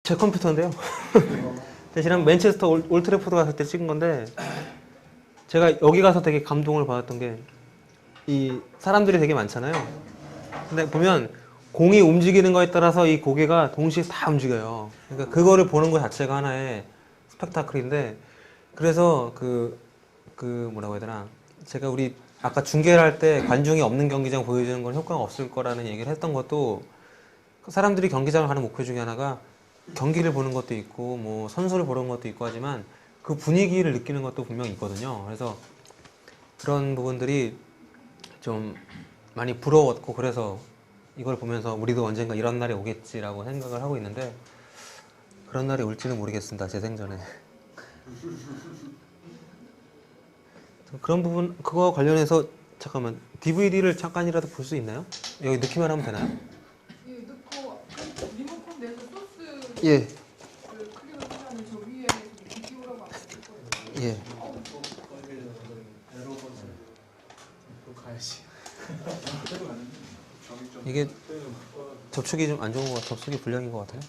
제 컴퓨터인데요. 지난 맨체스터 올트래포드 갔을 때 찍은 건데 제가 여기 가서 되게 감동을 받았던 게 이 사람들이 되게 많잖아요. 근데 보면 공이 움직이는 거에 따라서 이 고개가 동시에 다 움직여요. 그러니까 그거를 보는 것 자체가 하나의 스펙타클인데 그래서 뭐라고 해야 되나 제가 우리 아까 중계를 할 때 관중이 없는 경기장 보여주는 건 효과가 없을 거라는 얘기를 했던 것도 사람들이 경기장을 가는 목표 중에 하나가 경기를 보는 것도 있고 뭐 선수를 보는 것도 있고 하지만 그 분위기를 느끼는 것도 분명히 있거든요. 그래서 그런 부분들이 좀 많이 부러웠고 그래서 이걸 보면서 우리도 언젠가 이런 날이 오겠지라고 생각을 하고 있는데 그런 날이 올지는 모르겠습니다. 제 생전에. 그런 부분 그거 관련해서 잠깐만 DVD를 잠깐이라도 볼 수 있나요? 여기 넣기만 하면 되나요? 예, 넣고 리모컨 내서 소스 예. 그 크기로 하면 저 위에 비디오라고 안 쓸 거예요. 예. 이게 접촉이 좀 안 좋은 것 같아요. 접촉이 불량인 것 같아요.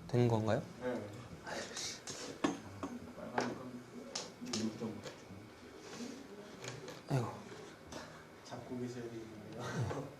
된 건가요? 아이고. 잡고 계셔야 되겠네요.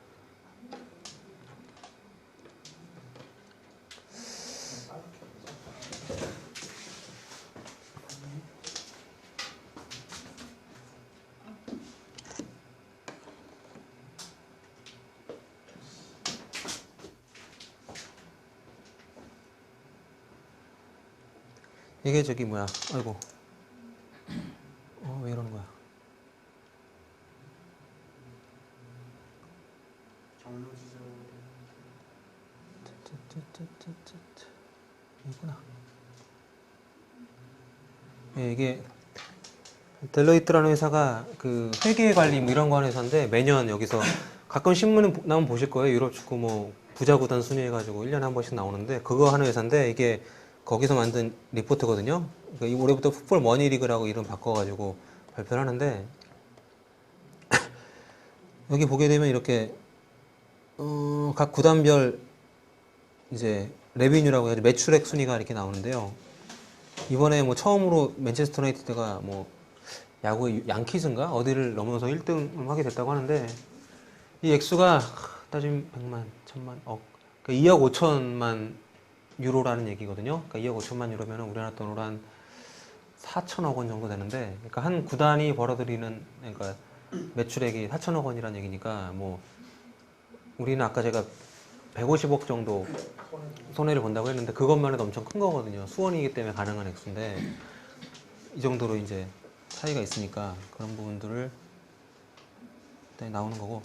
이게 저기 뭐야? 아이고. 왜 이러는 거야? 경로 지점. 이구나. 예, 이게 델로이트라는 회사가 그 회계 관리 뭐 이런 거 하는 회사인데 매년 여기서 가끔 신문에 나오면 보실 거예요. 유럽 축구 뭐 부자 구단 순위 해가지고 1년에 한 번씩 나오는데 그거 하는 회사인데 이게 거기서 만든 리포트거든요. 그러니까 올해부터 풋볼 머니리그라고 이름 바꿔가지고 발표를 하는데 여기 보게 되면 이렇게 각 구단별 이제 레비뉴라고 해서 매출액 순위가 이렇게 나오는데요. 이번에 뭐 처음으로 맨체스터 유나이티드가 뭐 야구 양키즈인가 어디를 넘어서 1등을 하게 됐다고 하는데 이 액수가 따지면 100만, 1000만, 억, 그러니까 2억 5천만 유로라는 얘기거든요. 그러니까 2억 5천만 유로면 우리나라 돈으로 한 4천억 원 정도 되는데, 그러니까 한 구단이 벌어들이는 그러니까 매출액이 4천억 원이라는 얘기니까 뭐 우리는 아까 제가 150억 정도 손해를 본다고 했는데 그것만 해도 엄청 큰 거거든요. 수원이기 때문에 가능한 액수인데 이 정도로 이제 차이가 있으니까 그런 부분들을 나오는 거고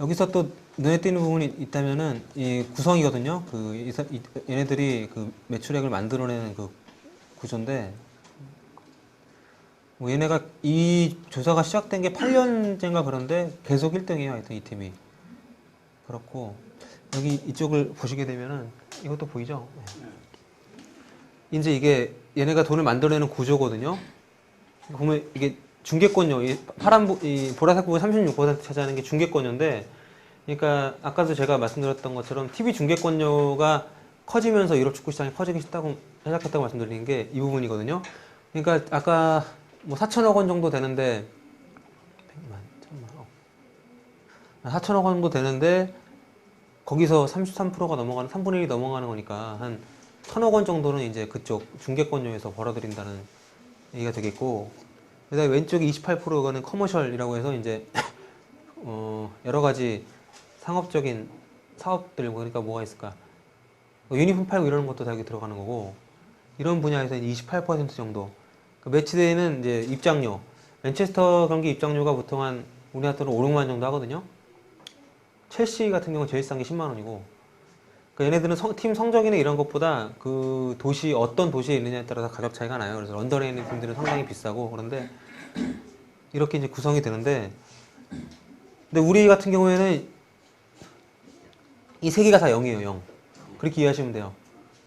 여기서 또 눈에 띄는 부분이 있다면은 이 구성이거든요. 얘네들이 그 매출액을 만들어내는 그 구조인데 뭐 얘네가 이 조사가 시작된 게 8년째인가 그런데 계속 1등이에요. 하여튼 이 팀이 그렇고 여기 이쪽을 보시게 되면은 이것도 보이죠? 이제 이게 얘네가 돈을 만들어내는 구조거든요. 보면 이게 중개권료, 이 보라색 부분 36% 차지하는 게 중개권료인데, 그러니까 아까도 제가 말씀드렸던 것처럼 TV 중개권료가 커지면서 유럽 축구 시장이 커지기 시작했다고 말씀드리는 게 이 부분이거든요. 그러니까 아까 뭐 4천억 원 정도 되는데 100만, 1000만, 4천억 원 정도 되는데 거기서 33%가 넘어가는 3분의 1이 넘어가는 거니까 한 1000억 원 정도는 이제 그쪽 중개권료에서 벌어들인다는 얘기가 되겠고, 그다음에 왼쪽에 28%가는 커머셜이라고 해서 이제 여러 가지 상업적인 사업들, 그러니까 뭐가 있을까? 유니폼 팔고 이러는 것도 다 여기 들어가는 거고, 이런 분야에서 28% 정도. 매치데이는 이제 입장료, 맨체스터 경기 입장료가 보통 한 우리나라 돈으로 5, 6만 정도 하거든요. 첼시 같은 경우는 제일 싼 게 10만 원이고, 그러니까 얘네들은 팀 성적이나 이런 것보다 그 도시, 어떤 도시에 있느냐에 따라서 가격 차이가 나요. 그래서 런던에 있는 팀들은 상당히 비싸고, 그런데 이렇게 이제 구성이 되는데, 근데 우리 같은 경우에는 이 세 개가 다 0이에요, 0. 그렇게 이해하시면 돼요.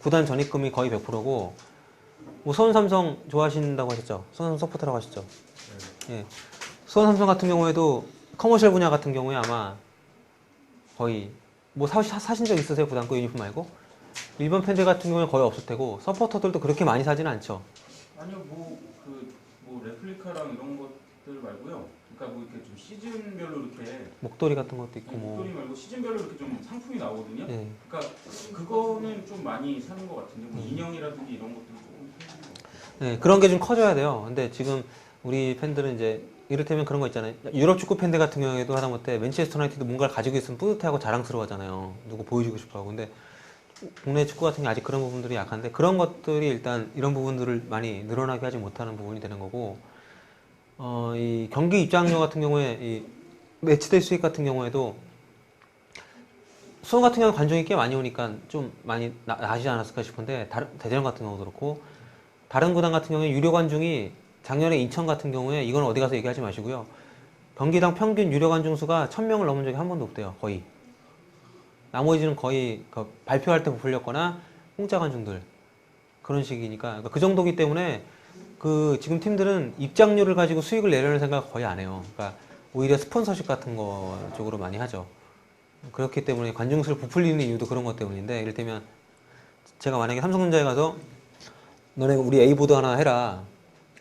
구단 전입금이 거의 100%고, 뭐 수원 삼성 좋아하신다고 하셨죠? 수원 삼성 서포터라고 하셨죠? 예. 수원 삼성 같은 경우에도 커머셜 분야 같은 경우에 아마 거의 뭐 사신 적 있으세요? 부담금 유니폼 말고? 일반 팬들 같은 경우는 거의 없을 테고 서포터들도 그렇게 많이 사지는 않죠. 아니요, 뭐 레플리카랑 이런 것들 말고요. 그러니까 뭐 이렇게 좀 시즌별로 이렇게 목도리 같은 것도 있고 뭐. 목도리 말고 시즌별로 이렇게 좀 상품이 나오거든요. 예. 그러니까 그거는 좀 많이 사는 것 같은데 뭐 인형이라든지 이런 것들은 조금 사는 것 같아요. 네, 그런 게 좀 커져야 돼요. 근데 지금 우리 팬들은 이제 이를테면 그런 거 있잖아요. 유럽 축구 팬들 같은 경우에도 하다못해 맨체스터 유나이티드 뭔가를 가지고 있으면 뿌듯해하고 자랑스러워하잖아요. 누구 보여주고 싶어하고. 근데 국내 축구 같은 게 아직 그런 부분들이 약한데 그런 것들이 일단 이런 부분들을 많이 늘어나게 하지 못하는 부분이 되는 거고 이 경기 입장료 같은 경우에 이 매치데이 수익 같은 경우에도 수원 같은 경우는 관중이 꽤 많이 오니까 좀 많이 나아지지 않았을까 싶은데 대전 같은 경우도 그렇고 다른 구단 같은 경우에 유료 관중이 작년에 인천 같은 경우에 이건 어디 가서 얘기하지 마시고요. 경기당 평균 유료 관중 수가 1000명을 넘은 적이 한 번도 없대요. 거의. 나머지는 거의 그 발표할 때 부풀렸거나 공짜 관중들 그런 식이니까 그러니까 그 정도기 때문에 그 지금 팀들은 입장료를 가지고 수익을 내려는 생각 거의 안 해요. 그러니까 오히려 스폰서십 같은 거 쪽으로 많이 하죠. 그렇기 때문에 관중 수를 부풀리는 이유도 그런 것 때문인데 이를테면 제가 만약에 삼성전자에 가서 너네 우리 A보드 하나 해라.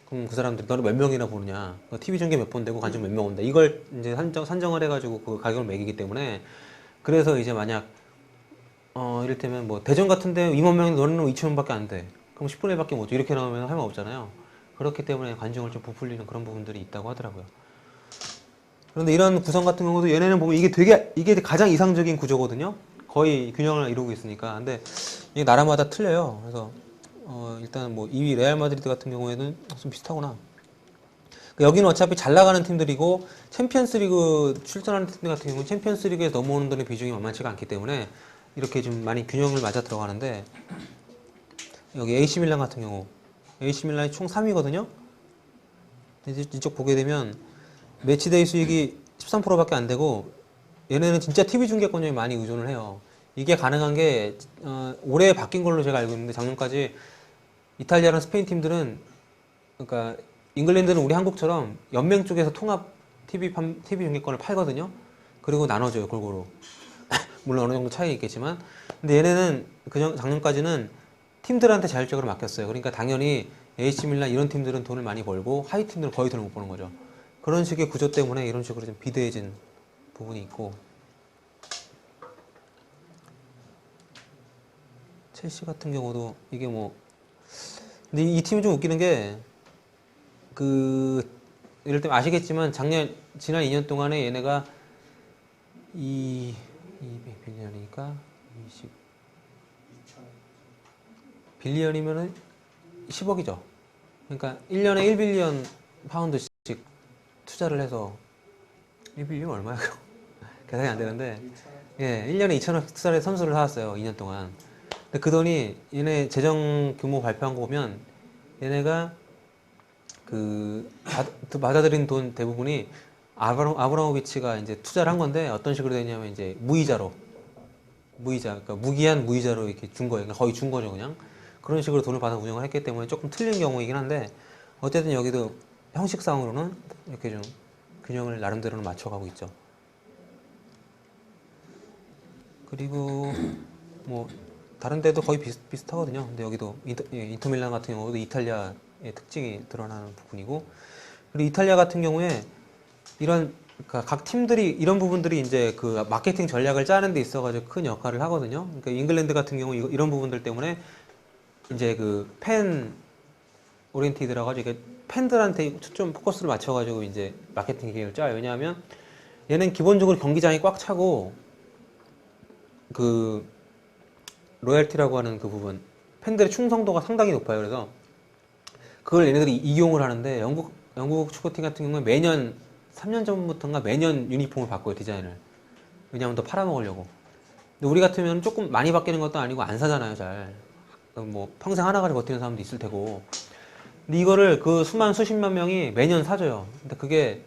그럼 그 사람들이 너는 몇 명이나 보느냐. TV 중계 몇 번 되고 관중 몇 명 온다. 이걸 이제 산정을 해가지고 그 가격을 매기기 때문에 그래서 이제 만약 이를테면 뭐 대전 같은데 2만 명인데 너는 2천 명밖에 안 돼. 그럼 10분의 1밖에 못 줘. 이렇게 나오면 할 말 없잖아요. 그렇기 때문에 관중을 좀 부풀리는 그런 부분들이 있다고 하더라고요. 그런데 이런 구성 같은 경우도 얘네는 보면 이게 가장 이상적인 구조거든요. 거의 균형을 이루고 있으니까. 근데 이게 나라마다 틀려요. 그래서 일단 뭐 2위 레알 마드리드 같은 경우에는 좀 비슷하구나. 여기는 어차피 잘 나가는 팀들이고 챔피언스리그 출전하는 팀들 같은 경우는 챔피언스리그에서 넘어오는 데는 비중이 만만치가 않기 때문에 이렇게 좀 많이 균형을 맞아 들어가는데 여기 AC 밀란 같은 경우 AC 밀란이 총 3위거든요. 이쪽 보게 되면 매치데이 수익이 13%밖에 안 되고 얘네는 진짜 TV 중계권료에 많이 의존을 해요. 이게 가능한 게 올해 바뀐 걸로 제가 알고 있는데 작년까지 이탈리아랑 스페인 팀들은 그러니까 잉글랜드는 우리 한국처럼 연맹 쪽에서 통합 TV 중계권을 팔거든요. 그리고 나눠줘요 골고루. 물론 어느 정도 차이는 있겠지만 근데 얘네는 작년까지는 팀들한테 자율적으로 맡겼어요. 그러니까 당연히 AC 밀란 이런 팀들은 돈을 많이 벌고 하위 팀들은 거의 돈을 못 버는 거죠. 그런 식의 구조 때문에 이런 식으로 좀 비대해진 부분이 있고 첼시 같은 경우도 이게 뭐 근데 이 팀이 좀 웃기는 게 예를 들면 아시겠지만 지난 2년 동안에 얘네가 200빌리언이니까 20 빌리언이면은 10억이죠. 그러니까 1년에 1빌리언 파운드씩 투자를 해서 1빌리언 얼마야? 계산이 안 되는데 예, 1년에 2천억 투자를 선수를 사왔어요. 2년 동안. 근데 그 돈이 얘네 재정 규모 발표한 거 보면 얘네가 받아들인 돈 대부분이 아브라모비치가 이제 투자를 한 건데 어떤 식으로 되냐면 이제 그러니까 무기한 무이자로 이렇게 준 거예요. 그러니까 거의 준 거죠, 그냥. 그런 식으로 돈을 받아 운영을 했기 때문에 조금 틀린 경우이긴 한데 어쨌든 여기도 형식상으로는 이렇게 좀 균형을 나름대로는 맞춰가고 있죠. 그리고 뭐 다른 데도 거의 비슷하거든요. 근데 여기도 인터밀란 같은 경우도 이탈리아의 특징이 드러나는 부분이고 그리고 이탈리아 같은 경우에 그러니까 각 팀들이 이런 부분들이 이제 그 마케팅 전략을 짜는 데 있어가지고 큰 역할을 하거든요. 그러니까 잉글랜드 같은 경우 이런 부분들 때문에 이제 그 팬 오리엔티드라고 하죠. 이게 팬들한테 좀 포커스를 맞춰가지고 이제 마케팅 계획을 짜요. 왜냐하면 얘는 기본적으로 경기장이 꽉 차고 그 로열티라고 하는 그 부분 팬들의 충성도가 상당히 높아요. 그래서 그걸 얘네들이 이용을 하는데 영국 축구팀 같은 경우는 매년 3년 전부터인가 매년 유니폼을 바꿔요. 디자인을. 왜냐하면 더 팔아먹으려고. 근데 우리 같으면 조금 많이 바뀌는 것도 아니고 안 사잖아요. 잘. 뭐 평생 하나 가지고 버티는 사람도 있을 테고. 근데 이거를 그 수십만 명이 매년 사줘요. 근데 그게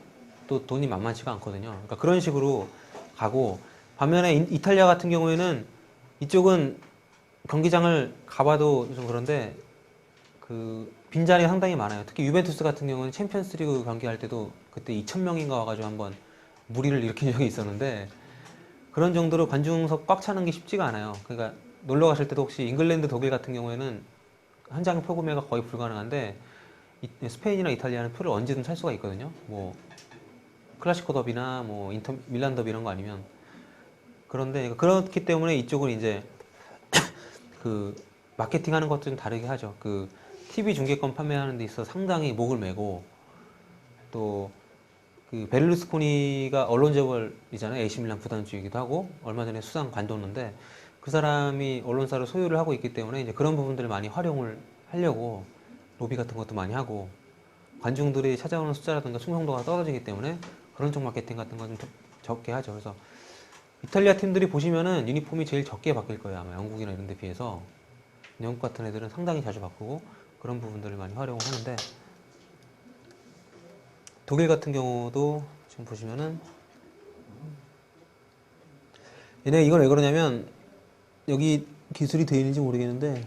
또 돈이 만만치가 않거든요. 그러니까 그런 식으로 가고 반면에 이탈리아 같은 경우에는 이쪽은 경기장을 가봐도 좀 그런데 그 빈자리가 상당히 많아요. 특히 유벤투스 같은 경우는 챔피언스리그 경기할 때도 그때 2,000명인가 와가지고 한번 무리를 일으킨 적이 있었는데 그런 정도로 관중석 꽉 차는 게 쉽지가 않아요. 그러니까 놀러 가실 때도 혹시 잉글랜드, 독일 같은 경우에는 한 장 표 구매가 거의 불가능한데 스페인이나 이탈리아는 표를 언제든 살 수가 있거든요. 뭐 클래시코 더비나 뭐 인터 밀란 더비 이런 거 아니면. 그런데 그렇기 때문에 이쪽은 이제 그 마케팅하는 것도 좀 다르게 하죠. 그 TV 중계권 판매하는 데 있어 상당히 목을 메고, 또 그 베를루스코니가 언론 재벌이잖아요. AC 밀란 구단주이기도 하고 얼마 전에 수상 관뒀는데 그 사람이 언론사를 소유를 하고 있기 때문에 이제 그런 부분들을 많이 활용을 하려고 로비 같은 것도 많이 하고, 관중들이 찾아오는 숫자라든가 충성도가 떨어지기 때문에 그런 쪽 마케팅 같은 건 좀 적게 하죠. 그래서 이탈리아 팀들이 보시면은 유니폼이 제일 적게 바뀔 거예요. 아마 영국이나 이런 데 비해서. 영국 같은 애들은 상당히 자주 바꾸고 그런 부분들을 많이 활용을 하는데, 독일 같은 경우도 지금 보시면은 얘네 이건 왜 그러냐면, 여기 기술이 되어 있는지 모르겠는데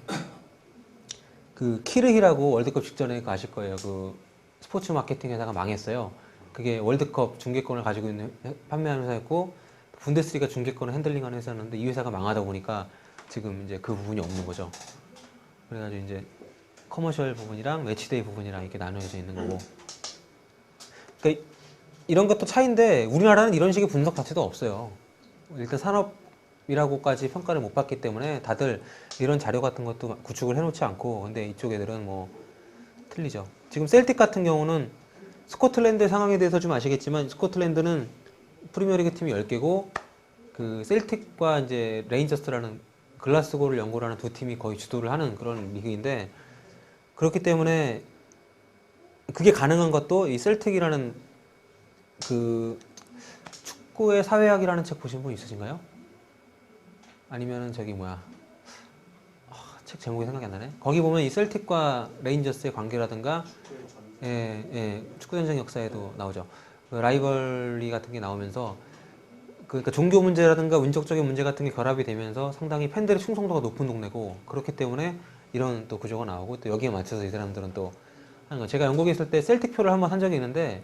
그 키르히라고 월드컵 직전에 그거 아실 거예요. 그 스포츠 마케팅 회사가 망했어요. 그게 월드컵 중계권을 가지고 있는 판매하는 회사였고 분데스리가 중계권을 핸들링하는 회사였는데 이 회사가 망하다 보니까 지금 이제 그 부분이 없는 거죠. 그래가지고 이제 커머셜 부분이랑 매치데이 부분이랑 이렇게 나눠져 있는 거고. 그러니까 이런 것도 차이인데 우리나라는 이런 식의 분석 자체도 없어요. 일단 산업이라고까지 평가를 못 받기 때문에 다들 이런 자료 같은 것도 구축을 해놓지 않고, 근데 이쪽 애들은 뭐 틀리죠. 지금 셀틱 같은 경우는 스코틀랜드 상황에 대해서 좀 아시겠지만 스코틀랜드는 프리미어리그 팀이 10개고 그 셀틱과 이제 레인저스라는 글라스고를 연고로 하는 두 팀이 거의 주도를 하는 그런 리그인데, 그렇기 때문에 그게 가능한 것도 이 셀틱이라는 그 축구의 사회학이라는 책 보신 분 있으신가요? 아니면은 저기 뭐야, 책 제목이 생각이 안 나네. 거기 보면 이 셀틱과 레인저스의 관계라든가 축구 전쟁 역사에도 나오죠. 그 라이벌리 같은 게 나오면서 그러니까 종교 문제라든가 운적적인 문제 같은 게 결합이 되면서 상당히 팬들의 충성도가 높은 동네고, 그렇기 때문에 이런 또 구조가 나오고, 또 여기에 맞춰서 이 사람들은 또 하는 거. 제가 영국에 있을 때 셀틱 표를 한번 산 적이 있는데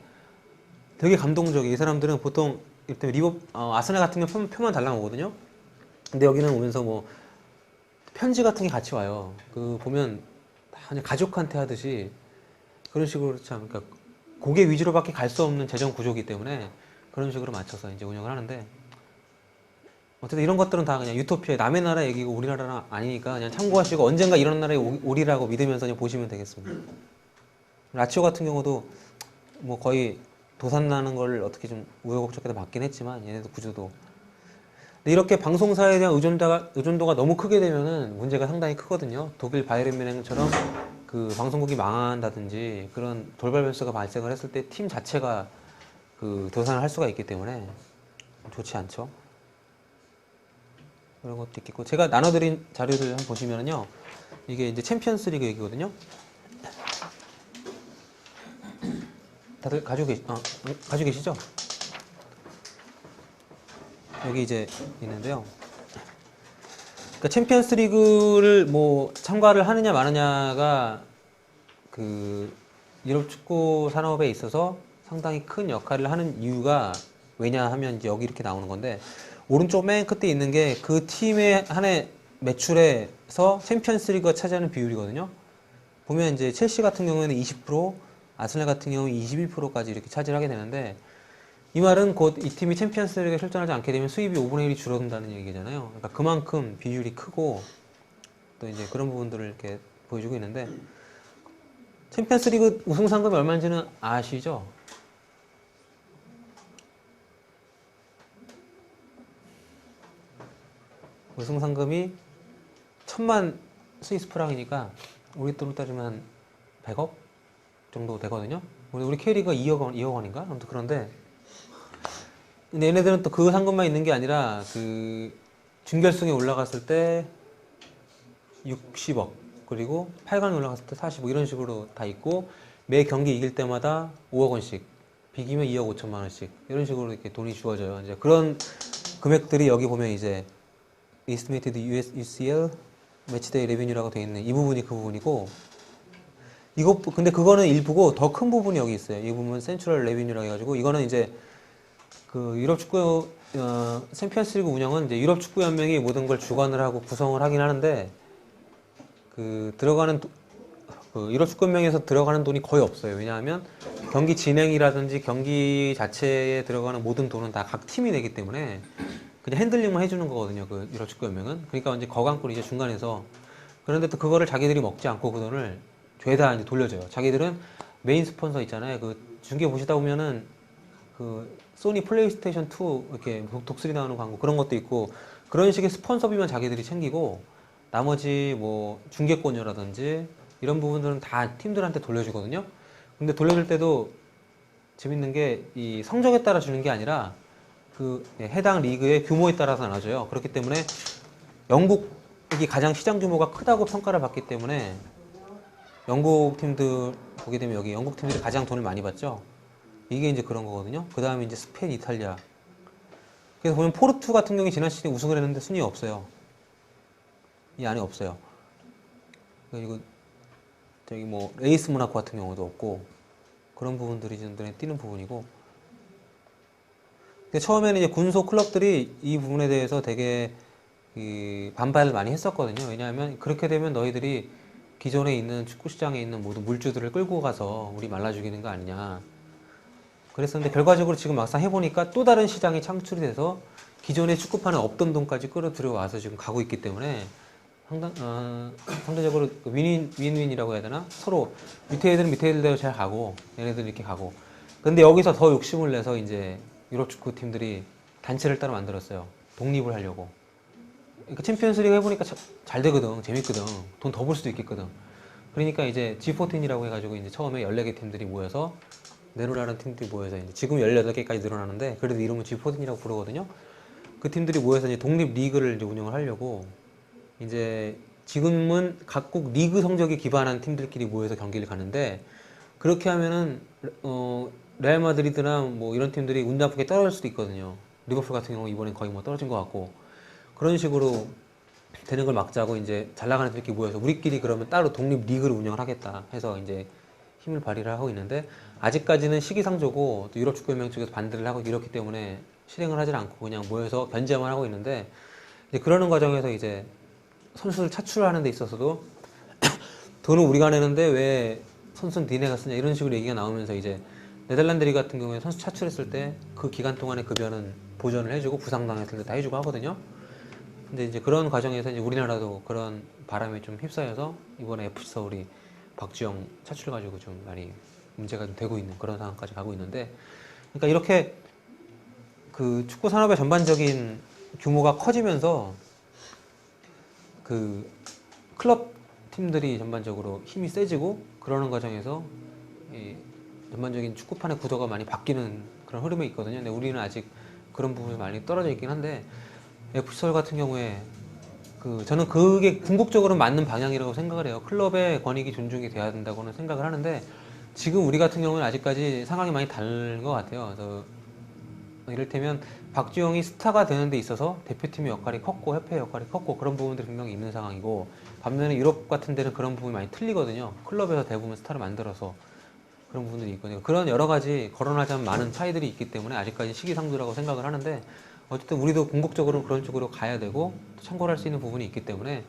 되게 감동적이에요. 이 사람들은 보통 이때 아스날 같은 경우 표만 달랑 오거든요. 근데 여기는 오면서 뭐 편지 같은 게 같이 와요. 그 보면 그냥 가족한테 하듯이 그런 식으로 참, 그러니까 고객 위주로밖에 갈 수 없는 재정 구조이기 때문에 그런 식으로 맞춰서 이제 운영을 하는데, 어쨌든 이런 것들은 다 그냥 유토피아, 남의 나라 얘기고 우리나라는 아니니까 그냥 참고하시고 언젠가 이런 나라에 오리라고 믿으면서 그냥 보시면 되겠습니다. 라치오 같은 경우도 뭐 거의 도산 나는 걸 어떻게 좀 우여곡절에도 맞긴 했지만 얘네도 구조도. 근데 이렇게 방송사에 대한 의존도가 너무 크게 되면은 문제가 상당히 크거든요. 독일 바이에른 뮌헨처럼 그 방송국이 망한다든지 그런 돌발 변수가 발생을 했을 때 팀 자체가 그 도산을 할 수가 있기 때문에 좋지 않죠. 그런 것도 있겠고, 제가 나눠드린 자료들 한번 보시면은요, 이게 이제 챔피언스 리그 얘기거든요. 다들 가지고 계시죠? 여기 이제 있는데요. 그러니까 챔피언스 리그를 뭐 참가를 하느냐 마느냐가 그 유럽 축구 산업에 있어서 상당히 큰 역할을 하는 이유가 왜냐 하면 이제 여기 이렇게 나오는 건데, 오른쪽 맨 끝에 있는 게 그 팀의 한 해 매출에서 챔피언스 리그가 차지하는 비율이거든요. 보면 이제 첼시 같은 경우에는 20%, 아스날 같은 경우는 21%까지 이렇게 차지를 하게 되는데, 이 말은 곧 이 팀이 챔피언스 리그에 출전하지 않게 되면 수입이 5분의 1이 줄어든다는 얘기잖아요. 그러니까 그만큼 비율이 크고 또 이제 그런 부분들을 이렇게 보여주고 있는데, 챔피언스 리그 우승 상금이 얼마인지는 아시죠? 우승 상금이 1000만 스위스 프랑이니까 우리 돈으로 따지면 한 100억 정도 되거든요. 우리 K리그가 2억 원인가? 아무튼 그런데, 근데 얘네들은 또 그 상금만 있는 게 아니라 그 준결승에 올라갔을 때 60억, 그리고 8강에 올라갔을 때 40억, 이런 식으로 다 있고, 매 경기 이길 때마다 5억 원씩, 비기면 2억 5천만 원씩, 이런 식으로 이렇게 돈이 주어져요. 이제 그런 금액들이 여기 보면 이제 Estimated UCL 매치데이 레비뉴라고 되어 있는 이 부분이 그 부분이고, 이거 근데 그거는 일부고 더 큰 부분이 여기 있어요. 이 부분은 센트럴 레비뉴라고 해가지고, 이거는 이제 그 유럽 축구에 챔피언스리그 운영은 이제 유럽 축구 연맹이 모든 걸 주관을 하고 구성을 하긴 하는데 그 유럽 축구 연맹에서 들어가는 돈이 거의 없어요. 왜냐하면 경기 진행이라든지 경기 자체에 들어가는 모든 돈은 다 각 팀이 내기 때문에 그냥 핸들링만 해주는 거거든요. 그 유럽 축구 연맹은. 그러니까 이제 거강꾼이 이제 중간에서 그런데 또 그거를 자기들이 먹지 않고 그 돈을 죄다 이제 돌려줘요. 자기들은 메인 스폰서 있잖아요. 그 중계 보시다 보면은 그 소니 플레이스테이션 2 이렇게 독수리 나오는 광고 그런 것도 있고 그런 식의 스폰서비만 자기들이 챙기고 나머지 뭐 중계권료라든지 이런 부분들은 다 팀들한테 돌려주거든요. 근데 돌려줄 때도 재밌는 게 이 성적에 따라 주는 게 아니라 그 해당 리그의 규모에 따라서 나눠줘요. 그렇기 때문에 영국이 가장 시장 규모가 크다고 평가를 받기 때문에 영국 팀들 보게 되면 여기 영국 팀들이 가장 돈을 많이 받죠. 이게 이제 그런 거거든요. 그 다음에 이제 스페인, 이탈리아. 그래서 보면 포르투 같은 경우에 지난 시즌에 우승을 했는데 순위 없어요. 이 안에 없어요. 그리고 저기 뭐 에이스 모나코 같은 경우도 없고 그런 부분들이 좀 눈에 띄는 부분이고. 근데 처음에는 이제 군소 클럽들이 이 부분에 대해서 되게 반발을 많이 했었거든요. 왜냐하면 그렇게 되면 너희들이 기존에 있는 축구 시장에 있는 모든 물주들을 끌고 가서 우리 말라 죽이는 거 아니냐. 그랬었는데 결과적으로 지금 막상 해보니까 또 다른 시장이 창출이 돼서 기존의 축구판에 없던 돈까지 끌어들여 와서 지금 가고 있기 때문에 상대적으로 윈윈이라고 해야 되나? 서로 밑에 애들은 밑에 애들대로 잘 가고 얘네들은 이렇게 가고. 근데 여기서 더 욕심을 내서 이제 유럽 축구 팀들이 단체를 따로 만들었어요. 독립을 하려고. 그러니까 챔피언스리그 해보니까 잘 되거든. 재밌거든. 돈 더 벌 수도 있겠거든. 그러니까 이제 G14이라고 해가지고 이제 처음에 14개 팀들이 모여서 내로라는 팀들이 모여서 이제 지금 18개까지 늘어나는데 그래도 이름은 G14이라고 부르거든요. 그 팀들이 모여서 이제 독립 리그를 이제 운영을 하려고 이제 지금은 각국 리그 성적에 기반한 팀들끼리 모여서 경기를 가는데 그렇게 하면은 레알 마드리드나 뭐 이런 팀들이 운 나쁘게 떨어질 수도 있거든요. 리버풀 같은 경우 이번엔 거의 뭐 떨어진 것 같고 그런 식으로 되는 걸 막자고 이제 잘 나가는 팀들끼리 모여서 우리끼리 그러면 따로 독립 리그를 운영을 하겠다 해서 이제 힘을 발휘를 하고 있는데 아직까지는 시기상조고 또 유럽 축구연맹 쪽에서 반대를 하고 이렇기 때문에 실행을 하질 않고 그냥 모여서 변제만 하고 있는데 이제 그러는 과정에서 이제 선수를 차출하는 데 있어서도 돈은 우리가 내는데 왜 선수는 니네가 쓰냐 이런 식으로 얘기가 나오면서 이제 네덜란드 리그 같은 경우에 선수 차출했을 때 그 기간 동안의 급여는 보전을 해주고 부상당했을 때 다 해주고 하거든요. 근데 이제 그런 과정에서 이제 우리나라도 그런 바람에 좀 휩싸여서 이번에 FC 서울이 박주영 차출 가지고 좀 많이 문제가 좀 되고 있는 그런 상황까지 가고 있는데 그러니까 이렇게 그 축구 산업의 전반적인 규모가 커지면서 그 클럽 팀들이 전반적으로 힘이 세지고 그러는 과정에서 이 전반적인 축구판의 구도가 많이 바뀌는 그런 흐름에 있거든요. 근데 우리는 아직 그런 부분이 많이 떨어져 있긴 한데 FC 서울 같은 경우에 저는 그게 궁극적으로 맞는 방향이라고 생각을 해요. 클럽의 권익이 존중이 돼야 된다고는 생각을 하는데 지금 우리 같은 경우는 아직까지 상황이 많이 다른 것 같아요. 그래서 이를테면 박주영이 스타가 되는 데 있어서 대표팀의 역할이 컸고 협회 역할이 컸고 그런 부분들이 분명히 있는 상황이고 반면에 유럽 같은 데는 그런 부분이 많이 틀리거든요. 클럽에서 대부분 스타를 만들어서 그런 부분들이 있거든요. 그런 여러 가지 거론하자면 많은 차이들이 있기 때문에 아직까지 시기상조라고 생각을 하는데 어쨌든 우리도 궁극적으로 그런 쪽으로 가야 되고 참고를 할 수 있는 부분이 있기 때문에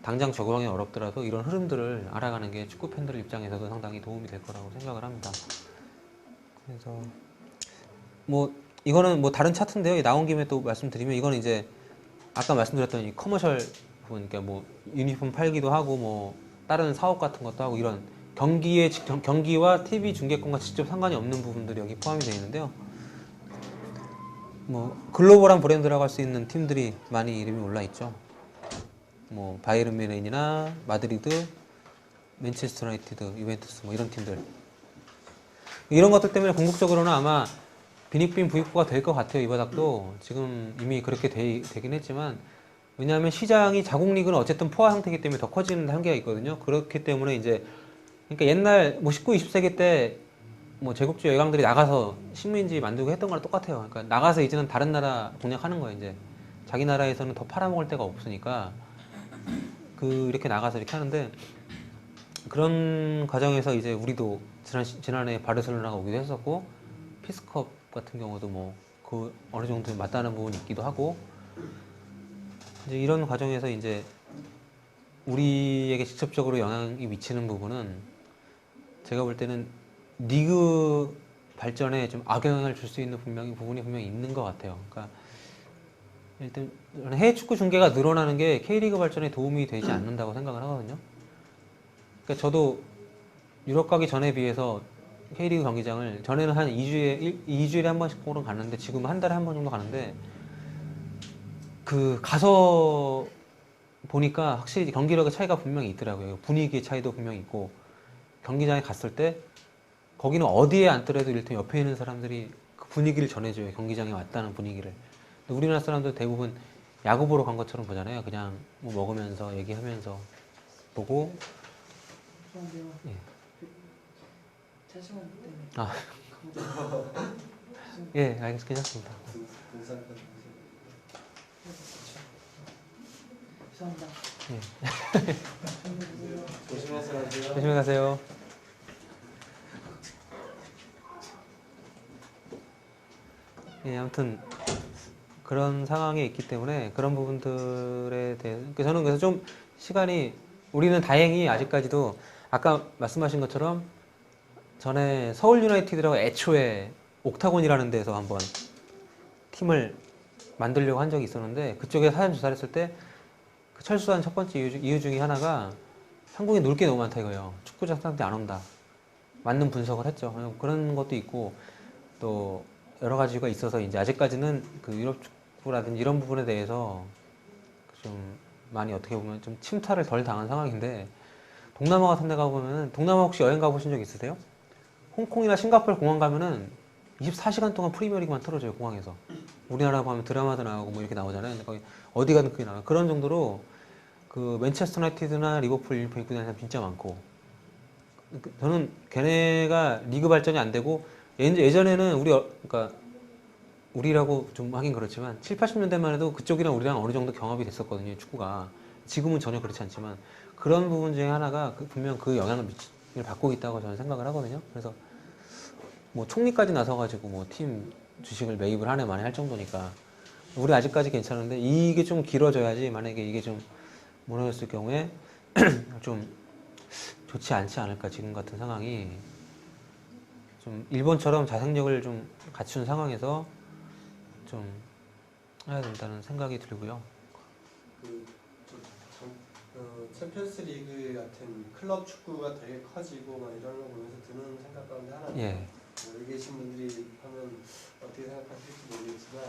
당장 적용하기 어렵더라도 이런 흐름들을 알아가는 게 축구 팬들 입장에서도 상당히 도움이 될 거라고 생각을 합니다. 그래서 뭐 이거는 뭐 다른 차트인데요. 나온 김에 또 말씀드리면 이거는 이제 아까 말씀드렸던 이 커머셜 부분, 그러니까 뭐 유니폼 팔기도 하고 뭐 다른 사업 같은 것도 하고 이런 경기와 TV 중계권과 직접 상관이 없는 부분들이 여기 포함이 되어 있는데요. 뭐 글로벌한 브랜드라고 할 수 있는 팀들이 많이 이름이 올라 있죠. 뭐 바이에른 뮌헨이나 마드리드, 맨체스터 유나이티드, 유벤투스 뭐 이런 팀들. 이런 것들 때문에 궁극적으로는 아마 빈익빈 부익부가 될 것 같아요. 이 바닥도 지금 이미 그렇게 되긴 했지만 왜냐하면 시장이 자국 리그는 어쨌든 포화 상태이기 때문에 더 커지는 한계가 있거든요. 그렇기 때문에 이제 그러니까 옛날 뭐 19, 20세기 때 뭐 제국주의 열강들이 나가서 식민지 만들고 했던 거랑 똑같아요. 그러니까 나가서 이제는 다른 나라 공략하는 거예요. 이제 자기 나라에서는 더 팔아먹을 데가 없으니까 이렇게 나가서 이렇게 하는데 그런 과정에서 이제 우리도 지난해 바르셀로나가 오기도 했었고 피스컵 같은 경우도 뭐 그 어느 정도 맞다는 부분이 있기도 하고 이제 이런 과정에서 이제 우리에게 직접적으로 영향이 미치는 부분은 제가 볼 때는 리그 발전에 좀 악영향을 줄 수 있는 부분이 분명히 있는 것 같아요. 그러니까 일단 저는 해외 축구 중계가 늘어나는 게 K리그 발전에 도움이 되지 않는다고 생각을 하거든요. 그러니까 저도 유럽 가기 전에 비해서 K리그 경기장을 전에는 한 2주일에 한 번씩 보러 갔는데 지금은 한 달에 한 번 정도 가는데 그 가서 보니까 확실히 경기력의 차이가 분명히 있더라고요. 분위기의 차이도 분명히 있고 경기장에 갔을 때 거기는 어디에 앉더라도 일단 옆에 있는 사람들이 그 분위기를 전해줘요. 경기장에 왔다는 분위기를. 근데 우리나라 사람들 대부분 야구 보러 간 것처럼 보잖아요. 그냥 뭐 먹으면서 얘기하면서 보고. 죄송한데요. 예. 자신감 때문에. 아. 예, 알겠습니다. 괜찮습니다. 분산권 죄송합니다. 예. 조심해서 하세요. 조심히 가세요. 예, 아무튼 그런 상황에 있기 때문에 그런 부분들에 대해 저는 그래서 좀 시간이 우리는 다행히 아직까지도 아까 말씀하신 것처럼 전에 서울 유나이티드라고 애초에 옥타곤이라는 데서 한번 팀을 만들려고 한 적이 있었는데 그쪽에 사전 조사를 했을 때 그 철수한 첫 번째 이유 중에 하나가 한국에 놀 게 너무 많다 이거예요. 축구장 사람들이 안 온다. 맞는 분석을 했죠. 그런 것도 있고 또 여러 가지가 있어서 이제 아직까지는 그 유럽 축구라든지 이런 부분에 대해서 좀 많이 어떻게 보면 좀 침탈을 덜 당한 상황인데 동남아 같은 데 가보면은 동남아 혹시 여행 가보신 적 있으세요? 홍콩이나 싱가포르 공항 가면은 24시간 동안 프리미어리그만 틀어줘요 공항에서. 우리나라 가면 드라마도 나오고 뭐 이렇게 나오잖아요. 근데 거기 어디 가든 그게 나와요. 그런 정도로 그 맨체스터 유나이티드나 리버풀 유니폼 입고 다니는 사람 진짜 많고 저는 걔네가 리그 발전이 안 되고 예전에는 그러니까 우리라고 좀 하긴 그렇지만 7, 80년대만 해도 그쪽이랑 우리랑 어느 정도 경합이 됐었거든요 축구가. 지금은 전혀 그렇지 않지만 그런 부분 중에 하나가 분명 그 영향을 받고 있다고 저는 생각을 하거든요. 그래서 뭐 총리까지 나서가지고 뭐 팀 주식을 매입을 한 해 만에 할 정도니까 우리 아직까지 괜찮은데 이게 좀 길어져야지 만약에 이게 좀 무너졌을 경우에 좀 좋지 않지 않을까 지금 같은 상황이 좀 일본처럼 자생력을 좀 갖춘 상황에서 좀 해야 된다는 생각이 들고요. 챔피언스 리그 같은 클럽 축구가 되게 커지고 막 이런 거 보면서 드는 생각 가운데 하나는 예. 여기 계신 분들이 하면 어떻게 생각하실지 모르겠지만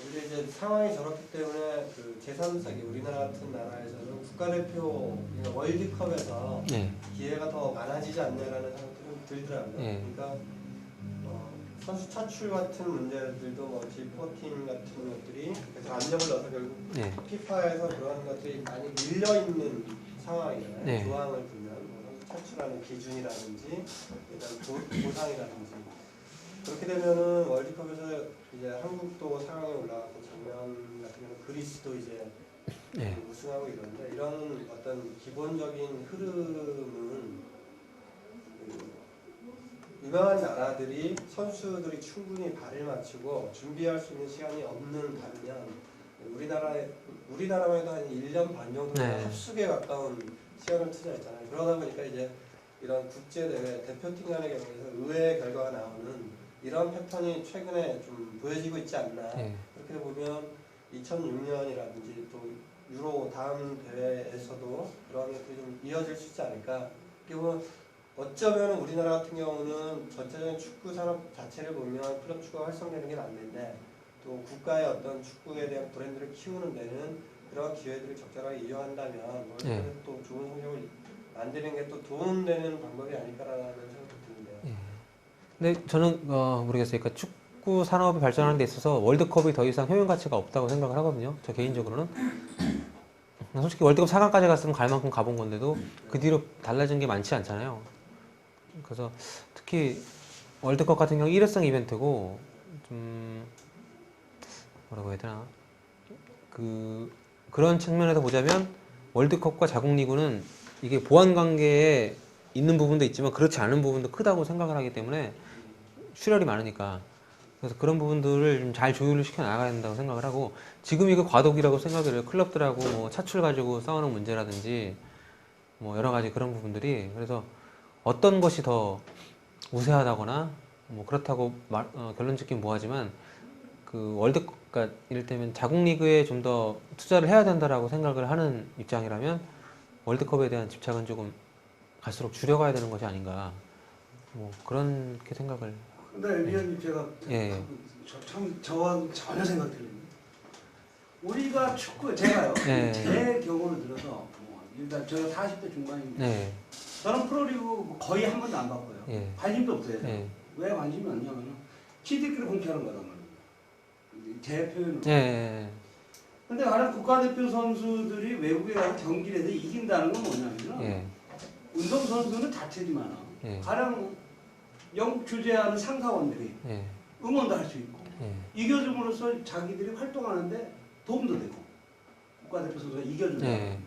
오히려 이제 상황이 저렇기 때문에 그 제3세계 우리나라 같은 나라에서는 국가대표 그러니까 월드컵에서 예. 기회가 더 많아지지 않냐라는 생각이 좀 들더라고요. 예. 그러니까 선수 차출 같은 문제들도 뭐 G14 같은 것들이 그래서 압력을 넣어서 결국 예. 피파에서 그런 것들이 많이 밀려 있는 상황이잖아요. 네. 조항을 보면 뭐 선수 차출하는 기준이라든지 일단 보상이라든지 그렇게 되면은 월드컵에서 이제 한국도 상황이 올라가고 작년 같은 경우는 그리스도 이제 예. 우승하고 이러는데 이런 어떤 기본적인 흐름은 유명한 나라들이 선수들이 충분히 발을 맞추고 준비할 수 있는 시간이 없는 반면 우리나라만 해도 한 1년 반 정도 네. 합숙에 가까운 시간을 투자했잖아요. 그러다 보니까 이제 이런 국제대회 대표팀 간의 경우에서 의외의 결과가 나오는 이런 패턴이 최근에 좀 보여지고 있지 않나. 예. 그렇게 보면 2006년이라든지 또 유로 다음 대회에서도 그런 것들이 좀 이어질 수 있지 않을까. 그리고 어쩌면 우리나라 같은 경우는 전체적인 축구 산업 자체를 보면 클럽 축구가 활성되는 게 맞는데 또 국가의 어떤 축구에 대한 브랜드를 키우는 데는 그런 기회들을 적절하게 이용한다면 예. 또 좋은 성적을 만드는 게 또 도움되는 방법이 아닐까라는 생각도 드는데요. 예. 근데 저는 모르겠어요. 그러니까 축구 산업이 발전하는 데 있어서 월드컵이 더 이상 효용 가치가 없다고 생각을 하거든요. 저 개인적으로는. 솔직히 월드컵 4강까지 갔으면 갈 만큼 가본 건데도 그 뒤로 달라진 게 많지 않잖아요. 그래서 특히 월드컵 같은 경우 일회성 이벤트고 좀 뭐라고 해야 되나 그런 측면에서 보자면 월드컵과 자국리그는 이게 보완 관계에 있는 부분도 있지만 그렇지 않은 부분도 크다고 생각을 하기 때문에 출혈이 많으니까 그래서 그런 부분들을 좀 잘 조율을 시켜 나가야 된다고 생각을 하고 지금 이거 과도기라고 생각을 해요. 클럽들하고 뭐 차출 가지고 싸우는 문제라든지 뭐 여러 가지 그런 부분들이 그래서 어떤 것이 더 우세하다거나 뭐 그렇다고 결론 짓긴 뭐하지만 그 그러니까 이를테면 자국 리그에 좀 더 투자를 해야 된다라고 생각을 하는 입장이라면 월드컵에 대한 집착은 조금 갈수록 줄여가야 되는 것이 아닌가 뭐 그렇게 생각을 근데 위원님 제가 예. 저와 전혀 생각 틀립니다. 우리가 축구 제가요. 예. 제 경우를 들어서 일단 제가 40대 중반입니다. 네. 저는 프로리그 거의 한 번도 안 봤고요. 예. 관심도 없어요. 예. 왜 관심이 없냐면 지들끼리 공개하는 거란 말이에요. 제 표현은. 예. 근데 가령 국가대표 선수들이 외국에 가서 경기를 해서 이긴다는 건 뭐냐면요. 예. 운동선수는 자체지만 예. 가령 영국 주재하는 상사원들이 예. 응원도 할 수 있고 예. 이겨줌으로써 자기들이 활동하는데 도움도 되고 국가대표 선수가 이겨준다. 예.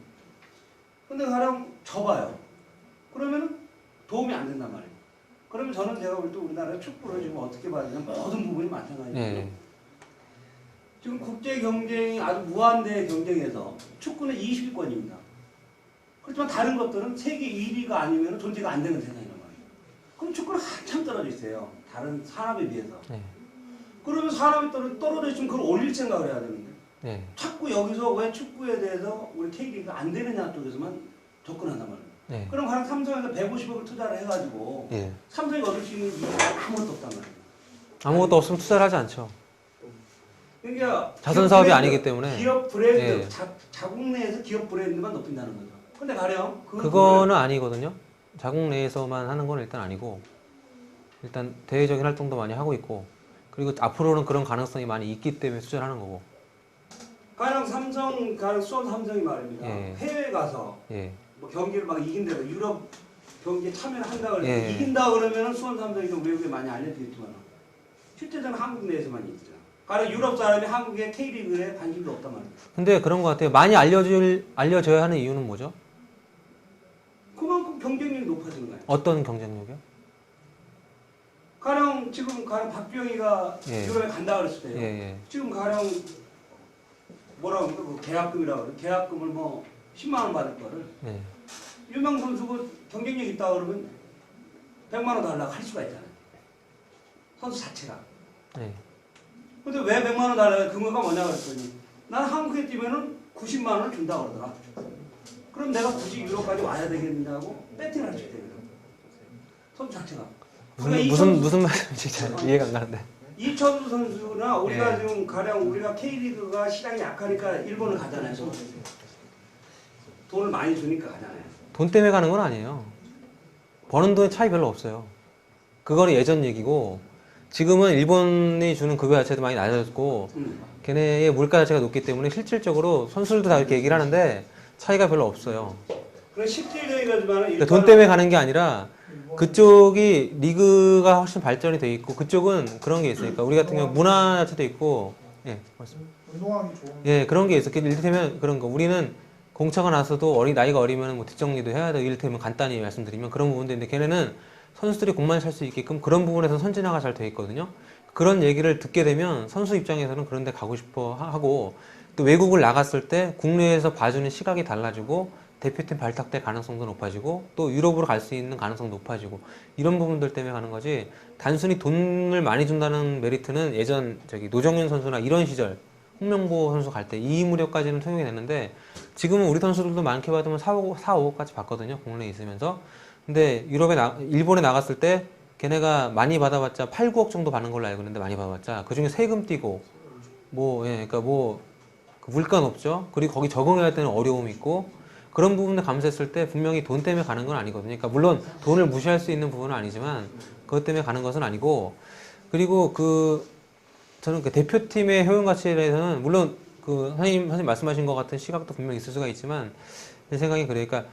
근데 가령 져봐요. 그러면 도움이 안 된단 말이에요. 그러면 저는 제가 볼 때 우리나라 축구를 지금 어떻게 봐야 되냐 모든 부분이 마찬가지예요. 예. 지금 국제 경쟁이 아주 무한대 경쟁에서 축구는 20위권입니다. 그렇지만 다른 것들은 세계 1위가 아니면 존재가 안 되는 세상이란 말이에요. 그럼 축구는 한참 떨어져 있어요. 다른 산업에 비해서. 예. 그러면 산업이 떨어져 있으면 그걸 올릴 생각을 해야 되는데 예. 자꾸 여기서 왜 축구에 대해서 우리 K리그가 안 되느냐 쪽에서만 접근한단 말이에요. 예. 그럼 가령 삼성에서 150억을 투자를 해가지고 예. 삼성이 얻을 수 있는 이익이 아무것도 없단 말이에요. 아무것도 없으면 투자를 하지 않죠. 그러니까 자선 기업 사업이 브랜드, 아니기 때문에. 기업 브랜드, 예. 자국 내에서 기업 브랜드만 높인다는 거죠. 근데 가령 그거는 아니거든요. 자국 내에서만 하는 건 일단 아니고 일단 대외적인 활동도 많이 하고 있고 그리고 앞으로는 그런 가능성이 많이 있기 때문에 투자를 하는 거고. 가령 삼성, 가령 수원 삼성이 말입니다. 예. 해외 가서 예. 뭐 경기를 막 이긴다고 유럽 경기에 참여를 한다 그래서 예. 이긴다 그러면은 수원 삼성이 좀 외국에 많이 알려지겠지만 실제로는 한국 내에서만 있죠. 가령 유럽 사람이 한국의 K리그에 관심도 없단 말이에요. 근데 그런 것 같아요. 많이 알려져야 하는 이유는 뭐죠? 그만큼 경쟁력이 높아지는 거예요. 어떤 경쟁력이요? 가령 지금 가령 박병희가 예. 유럽에 간다 그랬을 때요. 예, 예. 지금 가령 뭐라고 할까? 그 계약금이라고 그래. 계약금을 뭐 10만 원 받을 거를 예. 유명 선수고 경쟁력 있다 그러면 100만 원 달라고 할 수가 있잖아요. 선수 자체가. 예. 근데 왜 100만 원 달라고 근거가 뭐냐 그랬더니 난 한국에 뛰면은 90만 원을 준다 그러더라. 그럼 내가 굳이 유럽까지 와야 되겠냐고 배팅을 할 수 있대요. 선수 자체가. 그러니까 무슨 말인지 잘 이해가 안 가는데. 이천수 선수나 우리가 예. 지금 가령 우리가 K리그가 시장이 약하니까 일본을 가잖아요. 돈을 많이 주니까 가잖아요. 돈 때문에 가는 건 아니에요. 버는 돈에 차이 별로 없어요. 그거는 예전 얘기고 지금은 일본이 주는 급여 자체도 많이 낮아졌고 걔네의 물가 자체가 높기 때문에 실질적으로 선수들도 다 이렇게 얘기를 하는데 차이가 별로 없어요. 그럼 실질적이지만 그러니까 돈 때문에 가는 게 아니라 그쪽이 리그가 훨씬 발전이 돼 있고 그쪽은 그런 게 있으니까 우리 같은 경우 문화 자체도 있고 예, 맞습니다. 운동하기 좋은. 예, 그런 게 있어. 이를테면 그런 거. 우리는 공차가 나서도 나이가 어리면 뭐 뒷정리도 해야 되고 이를테면 간단히 말씀드리면 그런 부분도 있는데 걔네는 선수들이 공만 살 수 있게끔 그런 부분에서 선진화가 잘 돼 있거든요. 그런 얘기를 듣게 되면 선수 입장에서는 그런 데 가고 싶어 하고 또 외국을 나갔을 때 국내에서 봐주는 시각이 달라지고 대표팀 발탁될 가능성도 높아지고 또 유럽으로 갈 수 있는 가능성도 높아지고 이런 부분들 때문에 가는 거지 단순히 돈을 많이 준다는 메리트는 예전 노정윤 선수나 이런 시절 홍명보 선수 갈 때 이 무렵까지는 통용이 됐는데 지금은 우리 선수들도 많게 받으면 4, 5억까지 받거든요. 국내에 있으면서. 근데 일본에 나갔을 때 걔네가 많이 받아봤자 8, 9억 정도 받는 걸로 알고 있는데 많이 받아봤자 그중에 세금 떼고 그러니까 물가 높죠. 그리고 거기 적응해야 되는 어려움이 있고 그런 부분을 감수했을 때 분명히 돈 때문에 가는 건 아니거든요. 그러니까 물론 돈을 무시할 수 있는 부분은 아니지만 그것 때문에 가는 것은 아니고 그리고 저는 그 대표팀의 효용 가치에 대해서는 물론 선생님 말씀하신 것 같은 시각도 분명히 있을 수가 있지만 제 생각이 그래요. 그러니까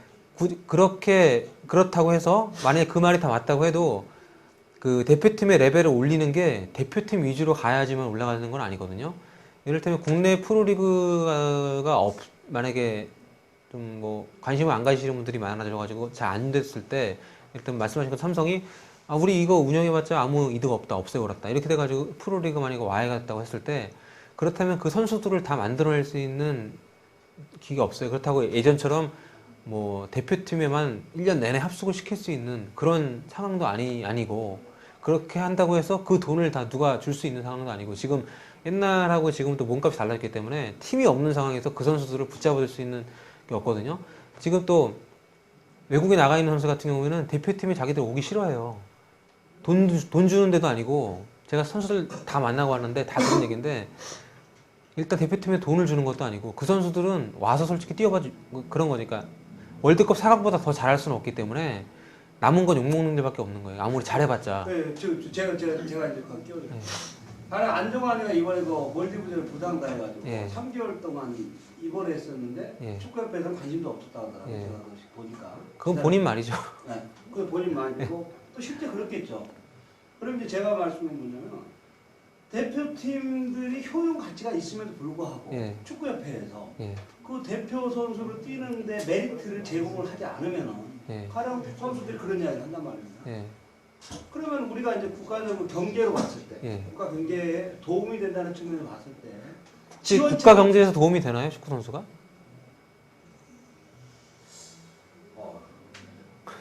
그렇다고 해서 만약에 그 말이 다 맞다고 해도 그 대표팀의 레벨을 올리는 게 대표팀 위주로 가야지만 올라가는 건 아니거든요. 이를테면 국내 프로리그가 만약에 좀 관심을 안 가지시는 분들이 많아져가지고 잘 안 됐을 때 일단 말씀하신 것 삼성이 아, 우리 이거 운영해봤자 아무 이득 없다, 없애버렸다. 이렇게 돼가지고 프로리그만 이거 와해갔다고 했을 때, 그렇다면 그 선수들을 다 만들어낼 수 있는 기가 없어요. 그렇다고 예전처럼 뭐 대표팀에만 1년 내내 합숙을 시킬 수 있는 그런 상황도 아니고, 그렇게 한다고 해서 그 돈을 다 누가 줄 수 있는 상황도 아니고, 지금 옛날하고 지금 또 몸값이 달라졌기 때문에 팀이 없는 상황에서 그 선수들을 붙잡을 수 있는 게 없거든요. 지금 또 외국에 나가 있는 선수 같은 경우에는 대표팀이 자기들 오기 싫어해요. 돈 주는 데도 아니고, 제가 선수들 다 만나고 왔는데 다 그런 얘기인데, 일단 대표팀에 돈을 주는 것도 아니고, 그 선수들은 와서 솔직히 뛰어봐 그런 거니까 월드컵 4강보다 더 잘할 수는 없기 때문에 남은 건 욕먹는 데밖에 없는 거예요. 아무리 잘해봤자. 네, 제가 이제 그거 끼워드릴게요. 네. 나는 안정환이가 이번에 그 몰디브전을 부상당해가지고 예. 3개월 동안 입원했었는데 예. 축구협회에서는 관심도 없었다고 하더라고요. 예. 제가 그거 보니까. 그건 본인 말이죠. 네, 그거 본인 말이고 또 실제 그렇겠죠. 그럼 이제 제가 말씀은 뭐냐면 대표팀들이 효용 가치가 있음에도 불구하고 예. 축구협회에서 예. 그 대표 선수를 뛰는데 메리트를 제공을 하지 않으면은 예. 가령 선수들이 그런 이야기를 한단 말입니다. 예. 그러면 우리가 이제 국가적으로 경제로 봤을 때, 예. 국가 경제에 도움이 된다는 측면을 봤을 때, 혹시 국가 경제에서 도움이 되나요, 축구 선수가?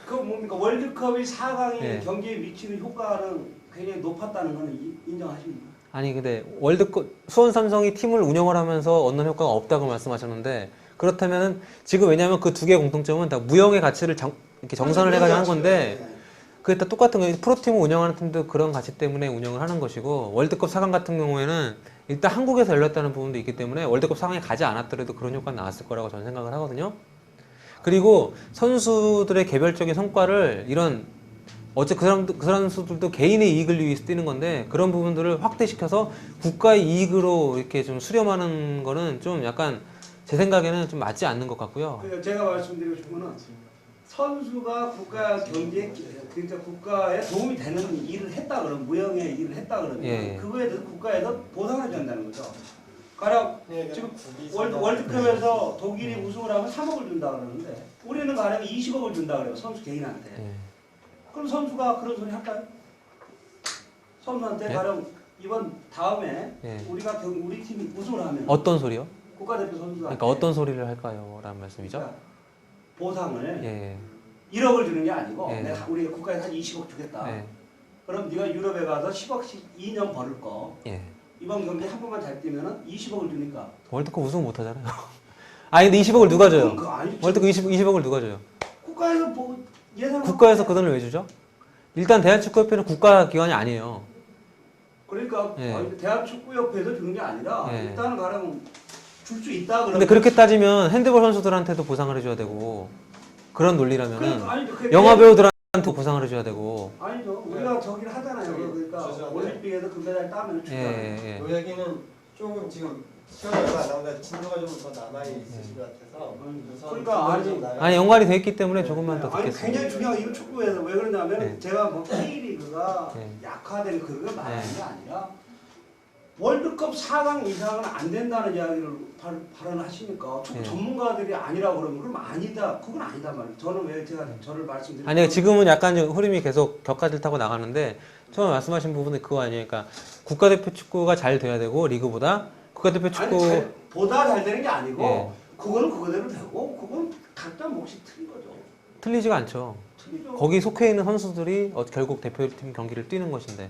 그 뭡니까 월드컵이 4강이 예. 경기에 미치는 효과는 굉장히 높았다는 거는 인정하십니까? 아니 근데 월드컵 수원 삼성이 팀을 운영을 하면서 얻는 효과가 없다고 말씀하셨는데, 그렇다면 지금 왜냐하면 그 두 개의 공통점은 다 무형의 가치를 이렇게 정산을 해가지고 한 건데, 그게 다 똑같은 거예요. 프로팀을 운영하는 팀도 그런 가치 때문에 운영을 하는 것이고, 월드컵 4강 같은 경우에는 일단 한국에서 열렸다는 부분도 있기 때문에 월드컵 4강에 가지 않았더라도 그런 효과는 나왔을 거라고 저는 생각을 하거든요. 그리고 선수들의 개별적인 성과를 이런 그 선수들도 개인의 이익을 위해서 뛰는 건데, 그런 부분들을 확대시켜서 국가의 이익으로 이렇게 좀 수렴하는 거는 좀 약간 제 생각에는 좀 맞지 않는 것 같고요. 그러니까 제가 말씀드리고 싶은 거는 선수가 국가 경제에 그러니까 국가에 도움이 되는 일을 했다 그러면 무형의 일을 했다 그러면 예. 그거에 대해서 국가에서 보상을 준다는 거죠. 가령 네, 지금 국비 월드컵에서 독일이 우승을 하면 3억을 준다 그러는데 우리는 가령 20억을 준다 그래요. 선수 개인한테. 예. 그럼 선수가 그런 소리 할까요? 선수한테 예? 가령 이번 다음에 예. 우리 팀이 우승을 하면 어떤 소리요? 국가대표 선수한테 그러니까 어떤 소리를 할까요? 라는 말씀이죠. 그러니까 보상을 예. 1억을 주는 게 아니고 예. 내가 우리 국가에서 한 20억 주겠다. 예. 그럼 네가 유럽에 가서 10억씩 2년 벌을 거. 예. 이번 경기 한 번만 잘 뛰면은 20억을 주니까. 월드컵 우승 못 하잖아요. 아니 근데 20억을 누가 줘요? 그거 아니지. 월드컵 20억을 누가 줘요? 국가에서 뭐 예상. 국가에서 그 돈을 왜 주죠? 일단 대한축구협회는 국가 기관이 아니에요. 그러니까 예. 대한축구협회에서 주는 게 아니라 예. 일단은 가령 줄 수 있다 그러면. 근데 그렇게 따지면 핸드볼 선수들한테도 보상을 해줘야 되고, 그런 논리라면은 그러니까 아니죠. 영화 배우들한테 보상을 해줘야 되고. 아니죠. 우리가 저기를 하잖아요. 그러니까 죄송한데. 올림픽에서 금메달 따면 예, 주잖아요. 예, 이 얘기는 조금 지금 시간이 얼마 안 남는데 진도가 좀 더 남아있으신 것 같아서 우선 그러니까 진도 좀 나가야 아니 연관이 돼 있기 때문에 조금만 더 아니 굉장히 듣겠습니다. 중요한 이거 축구에서 왜 그러냐면 네. 제가 뭐 K리그가 네. 약화되는 그걸 말하는 네. 게 아니라 월드컵 4강 이상은 안 된다는 이야기를 발언하시니까 축구 네. 전문가들이 아니라고 그러면 그럼 아니다. 그건 아니다 말이에요. 저는 왜 제가 저를 말씀드리는 아니 지금은 약간 좀 흐름이 계속 격가질 타고 나가는데, 처음에 말씀하신 부분은 그거 아니에요. 그러니까 국가대표 축구가 잘 돼야 되고, 리그보다 국가대표 축구 보다 잘 되는 게 아니고 예. 그거는 그거대로 되고 그건 각자 몫이 틀린 거죠. 틀리지가 않죠. 틀리죠. 거기 속해 있는 선수들이 결국 대표팀 경기를 뛰는 것인데.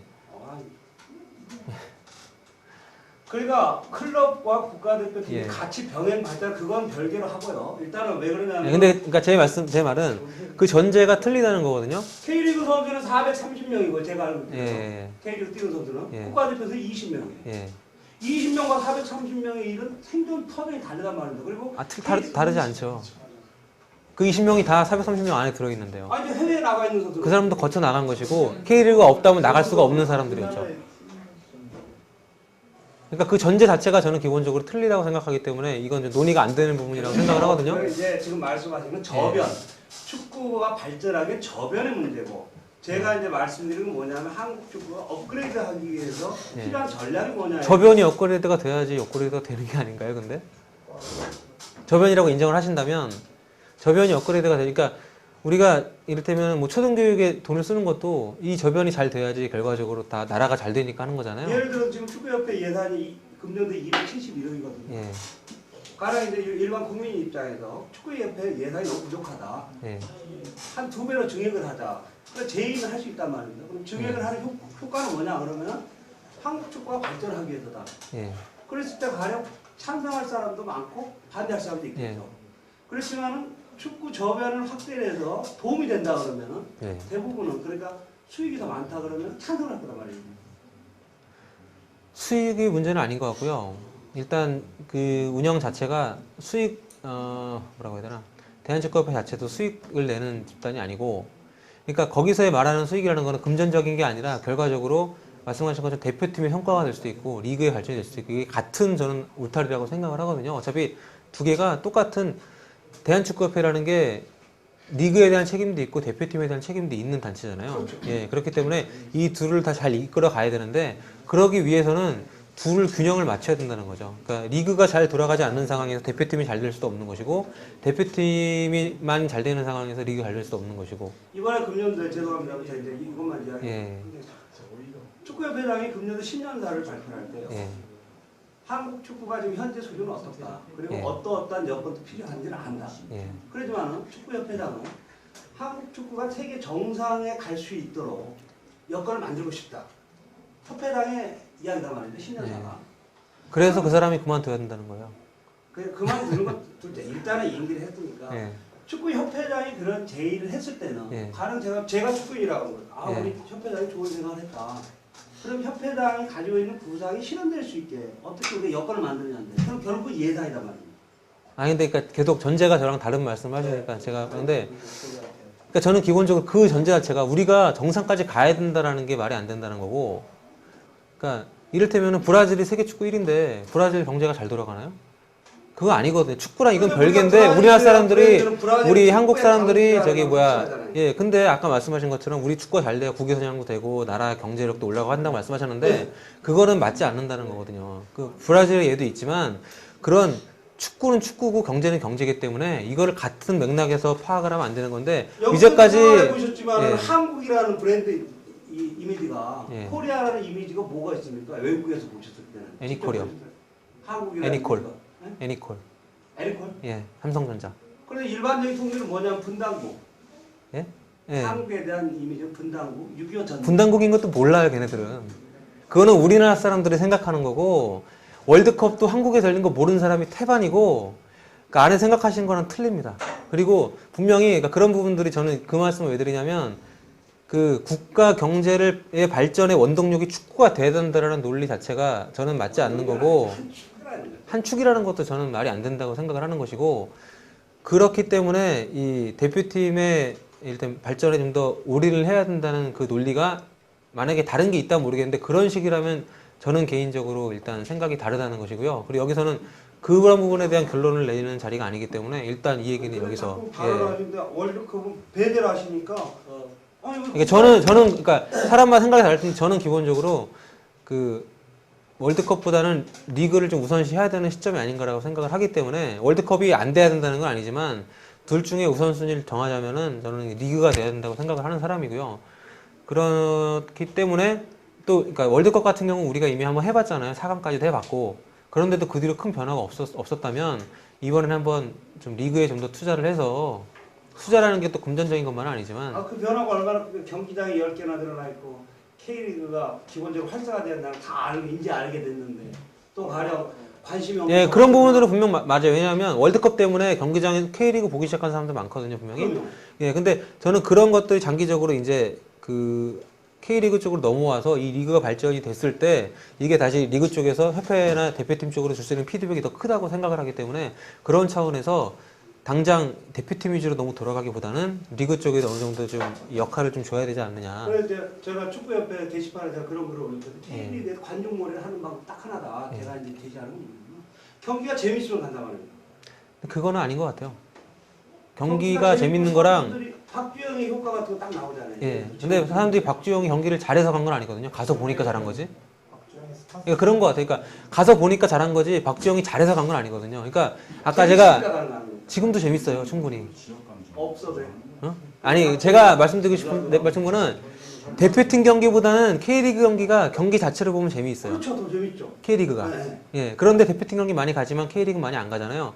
그러니까 클럽과 국가대표팀이 예. 같이 병행 발달 그건 별개로 하고요. 일단은 왜 그러냐면 네, 근데 그러니까 제 말은 그 전제가 틀리다는 거거든요. K리그 선수는 430명이고 제가 알고 있는 예, K리그 뛰는 선수는 예. 국가대표에서 20명이에요. 예. 20명과 430명의 일은 생존 터전이 다르단 말입니다. 그리고 다르지 않죠. 그 20명이 다 430명 안에 들어 있는데요. 아니 해외에 나가 있는 선수 그 사람도 거쳐 나간 것이고, K리그가 없다면 나갈 수가 없는 사람들이었죠. 그러니까 그 전제 자체가 저는 기본적으로 틀리다고 생각하기 때문에 이건 좀 논의가 안 되는 부분이라고 생각을 하거든요. 그러니까 이제 지금 말씀하시는 저변, 축구가 발전하기 저변의 문제고, 제가 이제 말씀드리는 건 뭐냐면 한국 축구가 업그레이드하기 위해서 예. 필요한 전략이 뭐냐. 저변이 업그레이드가 돼야지 업그레이드가 되는 게 아닌가요, 근데? 저변이라고 인정을 하신다면, 저변이 업그레이드가 되니까 우리가 이를테면 뭐 초등교육에 돈을 쓰는 것도 이 저변이 잘 돼야지 결과적으로 다 나라가 잘 되니까 하는 거잖아요. 예를 들어 지금 축구협회 예산이 금년도에 271억이거든요. 예, 가령 이제 일반 국민 입장에서 축구협회 예산이 너무 부족하다. 예, 한 2배로 증액을 하자. 그래서 제의는 할 수 있단 말입니다. 그럼 증액을 하는 효과는 뭐냐 그러면 한국 축구가 발전하기 위해서다. 예, 그랬을 때 가령 찬성할 사람도 많고 반대할 사람도 있겠죠. 예. 그렇지만은 축구 저변을 확대해서 도움이 된다 그러면은 예. 대부분은 그러니까 수익이 더 많다 그러면 찬성할 거란 말이에요. 수익이 문제는 아닌 것 같고요. 일단 그 운영 자체가 수익 뭐라고 해야 되나, 대한축구협회 자체도 수익을 내는 집단이 아니고, 그러니까 거기서의 말하는 수익이라는 거는 금전적인 게 아니라 결과적으로 말씀하신 것처럼 대표팀의 성과가 될 수도 있고 리그의 발전이 될 수도 있고, 이게 같은 저는 울타리라고 생각을 하거든요. 어차피 두 개가 똑같은, 대한축구협회라는 게 리그에 대한 책임도 있고 대표팀에 대한 책임도 있는 단체잖아요. 예, 그렇기 때문에 이 둘을 다 잘 이끌어 가야 되는데, 그러기 위해서는 둘을 균형을 맞춰야 된다는 거죠. 그러니까 리그가 잘 돌아가지 않는 상황에서 대표팀이 잘 될 수도 없는 것이고, 대표팀만 잘 되는 상황에서 리그가 잘 될 수도 없는 것이고. 이번에 금년도에 죄송합니다. 제가 이제 이것만 이야기. 예. 축구협회장이 금년도 10년사를 발표할 때요. 예, 한국 축구가 지금 현재 수준은 어떻다. 그리고 예. 어떠어떠한 여건도 필요한지는 안다. 예, 그렇지만은 축구협회장은 한국 축구가 세계 정상에 갈 수 있도록 여건을 만들고 싶다. 협회장의 이야기다 말인데 10년사가. 그래서 그 사람이 그만둬야 된다는 거예요. 그만두는 건 둘째. 일단은 임기를 했으니까. 예, 축구협회장이 그런 제의를 했을 때는 예. 가령 제가 축구인이라고 한 거예요. 아, 예. 우리 협회장이 좋은 생각을 했다. 그럼 협회장이 가지고 있는 부상이 실현될 수 있게 어떻게 우리가 여건을 만드냐인데, 그럼 결국 예산이단 말이에요. 아니 근데 그러니까 계속 전제가 저랑 다른 말씀을 하시니까 제가 근데, 그러니까 저는 기본적으로 그 전제 자체가 우리가 정상까지 가야 된다라는 게 말이 안 된다는 거고, 그러니까 이를테면은 브라질이 세계 축구 1위인데 브라질 경제가 잘 돌아가나요? 그거 아니거든요. 축구랑 이건 별개인데, 우리나라 사람들이, 우리 한국 사람들이 저기 뭐야, 예, 근데 아까 말씀하신 것처럼 우리 축구가 잘 돼야 국외 선양도 되고 나라 경제력도 올라가고 한다고 말씀하셨는데, 그거는 맞지 않는다는 거거든요. 그 브라질의 예도 있지만, 그런 축구는 축구고 경제는 경제이기 때문에 이거를 같은 맥락에서 파악을 하면 안 되는 건데, 이제까지 보셨지만 예. 한국이라는 브랜드 이미지가 예. 코리아라는 이미지가 뭐가 있습니까? 외국에서 보셨을 때는 애니콜이요. 한국이라는 애니콜. 이미지가. 네? 애니콜, 애니콜? 예, 삼성전자, 그런데 일반적인 통계는 뭐냐면 분당국. 예, 예. 한국에 대한 이미지는 분당국, 6.25 전쟁. 분단국인 것도 몰라요, 걔네들은. 그거는 우리나라 사람들이 생각하는 거고, 월드컵도 한국에 열린 거 모르는 사람이 태반이고, 그 안에 생각하시는 거랑 틀립니다. 그리고 분명히 그러니까 그런 부분들이, 저는 그 말씀을 왜 드리냐면, 그 국가 경제의 발전의 원동력이 축구가 돼야 된다라는 논리 자체가 저는 맞지 않는 거고, 한 축이라는 것도 저는 말이 안 된다고 생각을 하는 것이고, 그렇기 때문에 이 대표팀의 일단 발전에 좀 더 올인을 해야 된다는 그 논리가 만약에 다른 게 있다면 모르겠는데, 그런 식이라면 저는 개인적으로 일단 생각이 다르다는 것이고요. 그리고 여기서는 그런 부분에 대한 결론을 내리는 자리가 아니기 때문에 일단 이 얘기는 여기서. 발언하시는데 월드컵은 배제를 하시니까 그러니까 저는 그러니까 사람마다 생각이 다를 텐데, 저는 기본적으로 그 월드컵보다는 리그를 좀 우선시해야 되는 시점이 아닌가라고 생각을 하기 때문에, 월드컵이 안 돼야 된다는 건 아니지만 둘 중에 우선순위를 정하자면은 저는 리그가 돼야 된다고 생각을 하는 사람이고요. 그렇기 때문에 또 그러니까 월드컵 같은 경우 우리가 이미 한번 해봤잖아요. 4강까지도 해봤고, 그런데도 그 뒤로 큰 변화가 없었다면 이번에는 한번 좀 리그에 좀 더 투자를 해서, 투자라는 게 또 금전적인 것만은 아니지만, 그 변화가 얼마나 경기장이 10개나 늘어나 있고 K리그가 기본적으로 활성화된다는 다 이제 알게 됐는데, 또 가령 관심이 없는. 예, 그런 부분들은 분명 맞아요. 왜냐하면 월드컵 때문에 경기장에 K리그 보기 시작한 사람들 많거든요, 분명히. 그럼요. 예, 근데 저는 그런 것들이 장기적으로 이제 그 K리그 쪽으로 넘어와서 이 리그가 발전이 됐을 때 이게 다시 리그 쪽에서 협회나 대표팀 쪽으로 줄 수 있는 피드백이 더 크다고 생각을 하기 때문에, 그런 차원에서 당장 대표팀 위주로 너무 돌아가기보다는 리그 쪽에 어느 정도 좀 역할을 좀 줘야 되지 않느냐. 그래서 제가 축구협회 게시판에 제가 그런 글을 올렸거든요. K리그에서 관중몰이를 하는 방법 딱 하나다. 제가 이제 제시하는 겁니다. 경기가 재밌으면 간단 말입니다. 그거는 아닌 것 같아요. 경기가 재밌는 거랑, 박주영의 효과 같은 거 딱 나오잖아요. 예. 근데 사람들이 박주영이 경기를 잘해서 간 건 아니거든요. 가서 보니까 잘한 거지. 박주영의 그러니까 그런 거 같아요. 그러니까 가서 보니까 잘한 거지 박지영이 잘해서 간 건 아니거든요. 그러니까 아까 제가 지금도 재밌어요, 충분히. 지역 감정. 없어도 어? 아니 제가 말씀드리고 싶은 말씀 거는 대표팀 경기보다는 K리그 경기가 경기 자체를 보면 재미있어요. 그렇죠, 더 재밌죠. K리그가. 네. 예. 그런데 대표팀 경기 많이 가지만 K리그 많이 안 가잖아요.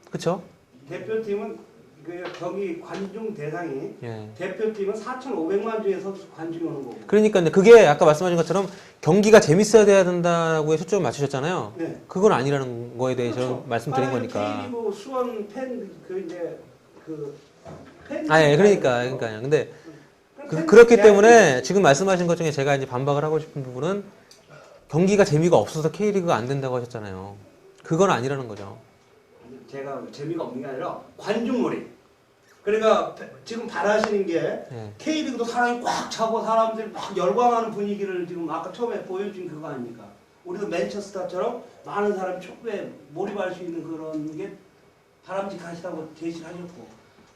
그렇죠? 대표팀은 그 경기 관중 대상이 예. 대표팀은 4,500만 중에서 관중이 오는 거고. 그러니까 근데 그게 아까 말씀하신 것처럼 경기가 재밌어야 돼야 된다고에 초점을 맞추셨잖아요. 네. 그건 아니라는 거에 대해서 그렇죠. 말씀드린 거니까. K리그 수원 팬그 이제 팬. 아, 예, 그러니까요. 근데 팬 그렇기 제한이 때문에 지금 말씀하신 것 중에 제가 이제 반박을 하고 싶은 부분은 경기가 재미가 없어서 K리그가 안 된다고 하셨잖아요. 그건 아니라는 거죠. 제가 재미가 없는 게 아니라 관중놀이. 그러니까 지금 바라시는 게 예. K리그도 사람이 꽉 차고 사람들이 막 열광하는 분위기를 지금 아까 처음에 보여준 그거 아닙니까? 우리도 맨체스터처럼 많은 사람이 축구에 몰입할 수 있는 그런 게 바람직하시다고 제시를 하셨고,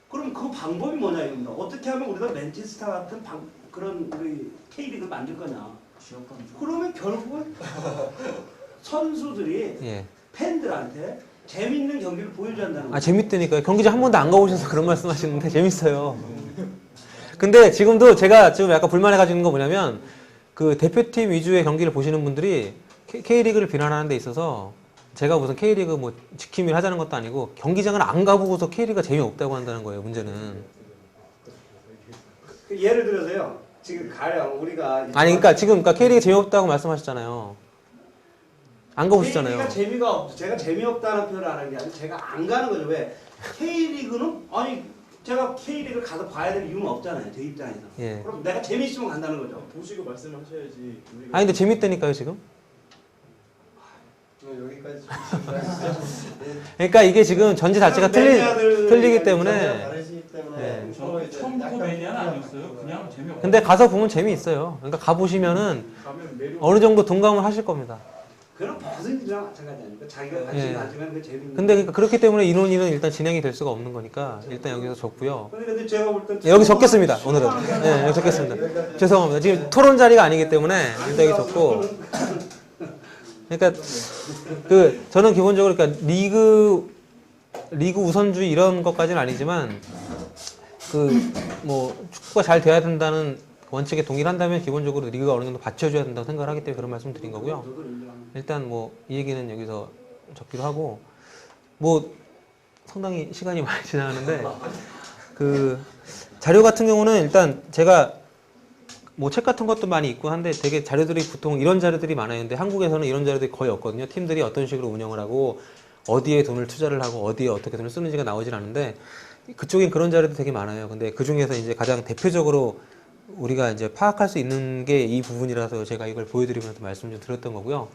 그럼 그 방법이 뭐냐 이겁니다. 어떻게 하면 우리가 맨체스터 같은 그런 우리 K리그를 만들 거냐? 지역 감정. 그러면 결국은 선수들이 예. 팬들한테 재밌는 경기를 보여줘야 한다는 거예요. 아, 재밌다니까요. 경기장 한 번도 안 가보셔서 그런 말씀 하시는데 재밌어요. 근데 지금도 제가 지금 약간 불만해가지고 있는 거 뭐냐면 그 대표팀 위주의 경기를 보시는 분들이 K리그를 비난하는 데 있어서 제가 무슨 K리그 뭐 지킴이를 하자는 것도 아니고 경기장을 안 가보고서 K리그가 재미없다고 한다는 거예요, 문제는. 예를 들어서요. 지금 가령 우리가 아니, 그러니까 지금 K리그 재미없다고 말씀하셨잖아요. 안 가보셨잖아요. K리그가 재미가 없어. 제가 재미없다는 표현을 안 하는 게 아니라 제가 안 가는 거죠. 왜? K리그는 아니 제가 K리그를 가서 봐야 될 이유는 없잖아요. 제 입장에서. 예. 그럼 내가 재밌으면 간다는 거죠. 보시고 말씀을 하셔야지. 우리가 아니, 근데 재밌다니까요, 지금. 여기까지 그러니까 이게 지금 전제 자체가 틀리기 때문에. 다르시기 때문에 네. 서로 이제 처음부터 약간 매니아는 아니었어요. 그냥 재미없고. 근데 가서 보면 재미있어요. 그러니까 가보시면은 가면 매력. 어느 정도 동감을 하실 겁니다. 그런 무슨 일이랑 마찬가지 아닙니까? 자기가 같이 예. 가지면 그 재밌는. 근데 그러니까 그렇기 때문에 이 논의는 일단 진행이 될 수가 없는 거니까 일단 여기서 적고요. 근데 제가 볼 땐 예, 여기 적겠습니다. 오늘은. 예, 여기 적겠습니다. 죄송합니다. 지금 토론 자리가 아니기 때문에 일단 여기 적고. 그러니까 그 저는 기본적으로 그러니까 리그 우선주의 이런 것까지는 아니지만 그 뭐 축구가 잘 돼야 된다는 원칙에 동의를 한다면 기본적으로 리그가 어느 정도 받쳐줘야 된다고 생각을 하기 때문에 그런 말씀 드린 거고요. 저도 인정합니다. 일단 뭐 이 얘기는 여기서 적기로 하고 뭐 상당히 시간이 많이 지나가는데 그 자료 같은 경우는 일단 제가 뭐 책 같은 것도 많이 있고 한데 되게 자료들이 보통 이런 자료들이 많아요. 근데 한국에서는 이런 자료들이 거의 없거든요. 팀들이 어떤 식으로 운영을 하고 어디에 돈을 투자를 하고 어디에 어떻게 돈을 쓰는지가 나오질 않는데 그쪽엔 그런 자료도 되게 많아요. 근데 그 중에서 이제 가장 대표적으로 우리가 이제 파악할 수 있는 게 이 부분이라서 제가 이걸 보여드리면서 말씀 좀 드렸던 거고요.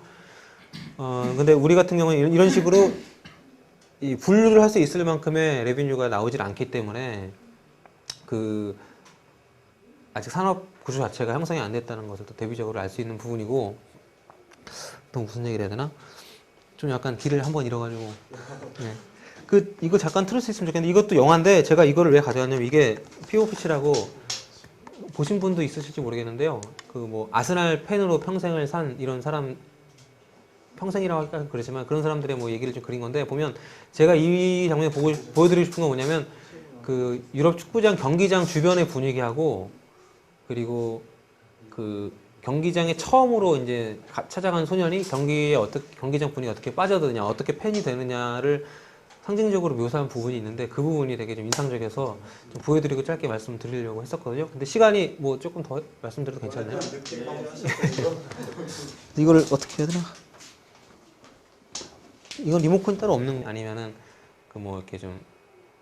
근데 우리 같은 경우는 이런 식으로 이 분류를 할 수 있을 만큼의 레비뉴가 나오질 않기 때문에 그 아직 산업 구조 자체가 형성이 안 됐다는 것을 또 대비적으로 알 수 있는 부분이고 또 무슨 얘기를 해야 되나? 좀 약간 길을 한번 잃어가지고 네. 이거 잠깐 틀을 수 있으면 좋겠는데 이것도 영화인데 제가 이거를 왜 가져왔냐면 이게 피오피치라고 보신 분도 있으실지 모르겠는데요. 그 뭐 아스날 팬으로 평생을 산 이런 사람 평생이라고 할까 그러지만 그런 사람들의 뭐 얘기를 좀 그린 건데 보면 제가 이 장면을 보여드리고 싶은 건 뭐냐면 그 유럽 축구장 경기장 주변의 분위기하고 그리고 그 경기장에 처음으로 이제 찾아간 소년이 경기장 분위기 어떻게 빠져드느냐 어떻게 팬이 되느냐를 상징적으로 묘사한 부분이 있는데 그 부분이 되게 좀 인상적이어서 좀 보여드리고 짧게 말씀드리려고 했었거든요. 근데 시간이 뭐 조금 더 말씀드려도 괜찮나요? 이거를 어떻게 해야 되나? 이건 리모컨 따로 없는 아니면은 그 뭐 이렇게 좀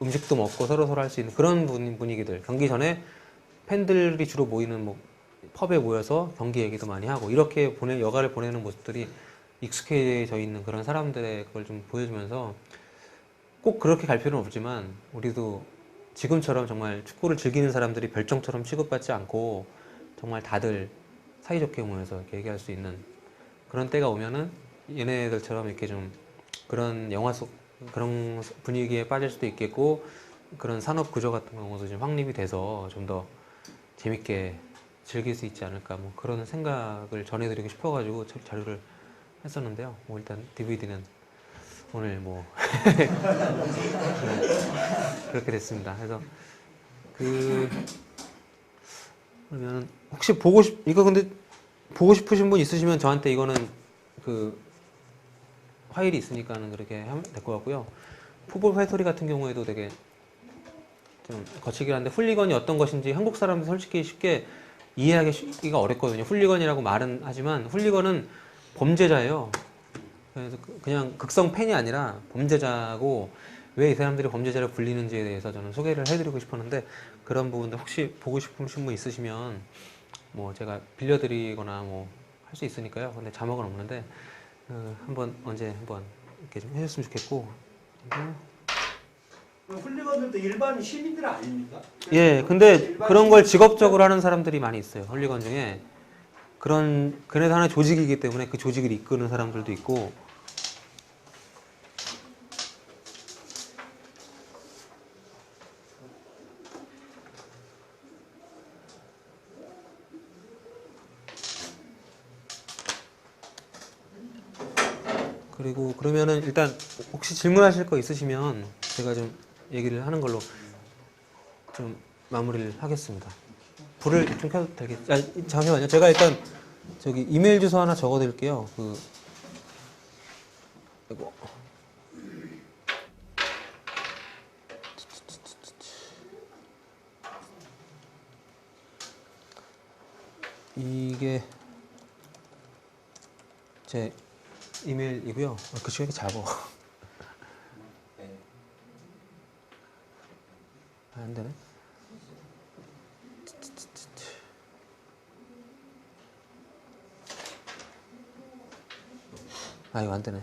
음식도 먹고 서로 할 수 있는 그런 분위기들 경기 전에 팬들이 주로 모이는 뭐 펍에 모여서 경기 얘기도 많이 하고 이렇게 여가를 보내는 모습들이 익숙해져 있는 그런 사람들의 그걸 좀 보여주면서 꼭 그렇게 갈 필요는 없지만 우리도 지금처럼 정말 축구를 즐기는 사람들이 별종처럼 취급받지 않고 정말 다들 사이좋게 모여서 이렇게 얘기할 수 있는 그런 때가 오면은 얘네들처럼 이렇게 좀 그런 영화 속 그런 분위기에 빠질 수도 있겠고 그런 산업 구조 같은 경우도 좀 확립이 돼서 좀 더 재밌게 즐길 수 있지 않을까 뭐 그런 생각을 전해드리고 싶어가지고 자료를 했었는데요. 뭐 일단 DVD는 오늘 뭐 그렇게 됐습니다. 그래서 그러면 혹시 이거 근데 보고 싶으신 분 있으시면 저한테 이거는 그 파일이 있으니까는 그렇게 하면 될 것 같고요. 풋볼 파이터리 같은 경우에도 되게 좀 거칠긴 한데 훌리건이 어떤 것인지 한국 사람들 솔직히 쉽게 이해하기가 어렵거든요. 훌리건이라고 말은 하지만 훌리건은 범죄자예요. 그래서 그냥 극성 팬이 아니라 범죄자고 왜 이 사람들이 범죄자를 불리는지에 대해서 저는 소개를 해드리고 싶었는데 그런 부분들 혹시 보고 싶으신 분 있으시면 뭐 제가 빌려드리거나 뭐 할 수 있으니까요. 근데 자막은 없는데 언제 한번 이렇게 좀 해줬으면 좋겠고. 훌리건들도 일반 시민들 아닙니까? 예, 근데 그런 걸 직업적으로 하는 사람들이 많이 있어요. 헐리건 중에. 그래서 하나의 조직이기 때문에 그 조직을 이끄는 사람들도 있고. 그리고 그러면은 일단 혹시 질문하실 거 있으시면 제가 좀 얘기를 하는 걸로 좀 마무리를 하겠습니다. 불을 좀 켜도 되겠죠? 잠시만요. 제가 일단 저기 이메일 주소 하나 적어 드릴게요. 이거. 이게 제 이메일이고요. 글씨가 이렇게 작아. 안 되네. 이거 안 되네.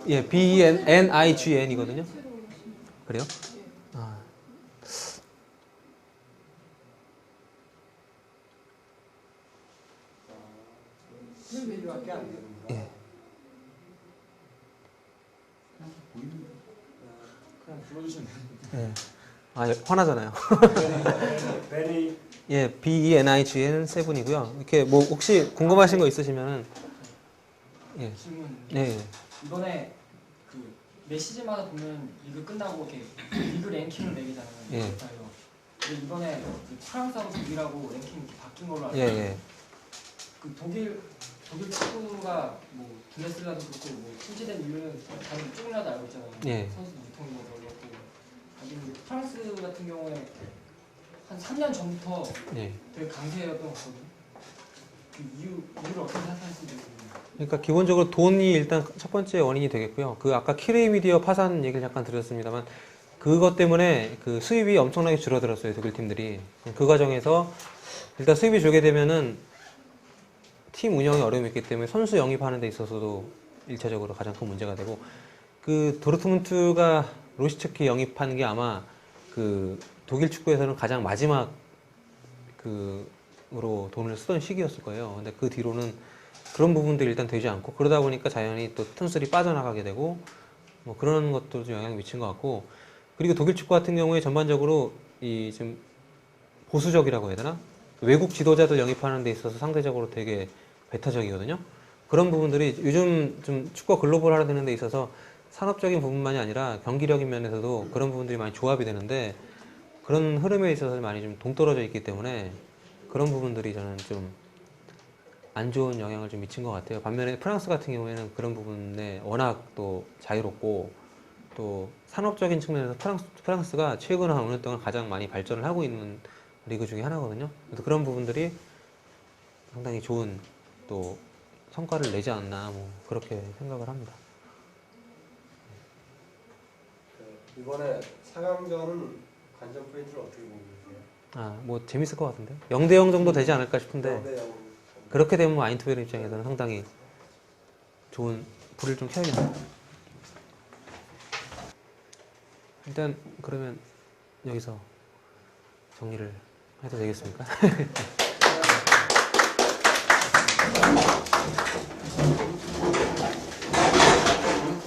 예, BNIGN이거든요. 그래요? 아. TV밖에 안 되는구나. 예. 그냥 불러주시면 돼요. 예. 화나잖아요. 베리 예, BENIGN 7이고요. 이렇게 뭐 혹시 궁금하신 거 있으시면은 예. 질문. 네. 이번에 그 매 시즌마다 보면 리그 끝나고 이렇게 리그 랭킹을 매기잖아요. 예. 근데 이번에 그 프랑스하고 독일하고 랭킹이 이렇게 바뀐 걸로 알고 예, 있어요. 예. 그 독일 축구가 뭐 분데스리가도 그렇고 뭐 출시된 이유는 다른 조금이라도 알고 있잖아요. 예. 선수 유통이 뭐 그렇고. 하긴 프랑스 같은 경우에 한 3년 전부터 예. 되게 강세였던 것 같거든요. 그 이유를 어떻게 생각하시는지 궁금해요. 그러니까 기본적으로 돈이 일단 첫 번째 원인이 되겠고요. 아까 키레이 미디어 파산 얘기를 잠깐 드렸습니다만 그것 때문에 그 수입이 엄청나게 줄어들었어요. 독일 팀들이. 그 과정에서 일단 수입이 줄게 되면은 팀 운영에 어려움이 있기 때문에 선수 영입하는 데 있어서도 일차적으로 가장 큰 문제가 되고 그 도르트문트가 로시츠키 영입한 게 아마 그 독일 축구에서는 가장 마지막 으로 돈을 쓰던 시기였을 거예요. 근데 그 뒤로는 그런 부분들이 일단 되지 않고 그러다 보니까 자연히 또 튼슬이 빠져나가게 되고 뭐 그런 것도 좀 영향을 미친 것 같고 그리고 독일 축구 같은 경우에 전반적으로 이 좀 보수적이라고 해야 되나? 외국 지도자들 영입하는 데 있어서 상대적으로 되게 배타적이거든요. 그런 부분들이 요즘 좀 축구가 글로벌화가 되는 데 있어서 산업적인 부분만이 아니라 경기력인 면에서도 그런 부분들이 많이 조합이 되는데 그런 흐름에 있어서 많이 좀 동떨어져 있기 때문에 그런 부분들이 저는 좀 안 좋은 영향을 좀 미친 것 같아요. 반면에 프랑스 같은 경우에는 그런 부분에 워낙 또 자유롭고 또 산업적인 측면에서 프랑스가 최근 한 5년 동안 가장 많이 발전을 하고 있는 리그 중에 하나거든요. 그래서 그런 부분들이 상당히 좋은 또 성과를 내지 않나 뭐 그렇게 생각을 합니다. 이번에 4강전은 관전 포인트를 어떻게 보고 계세요? 뭐 재밌을 것 같은데 0대0 정도 되지 않을까 싶은데 네, 네. 그렇게 되면 아인트베르 입장에서는 상당히 좋은 불을 좀 켜야겠네요. 일단 그러면 여기서 정리를 해도 되겠습니까?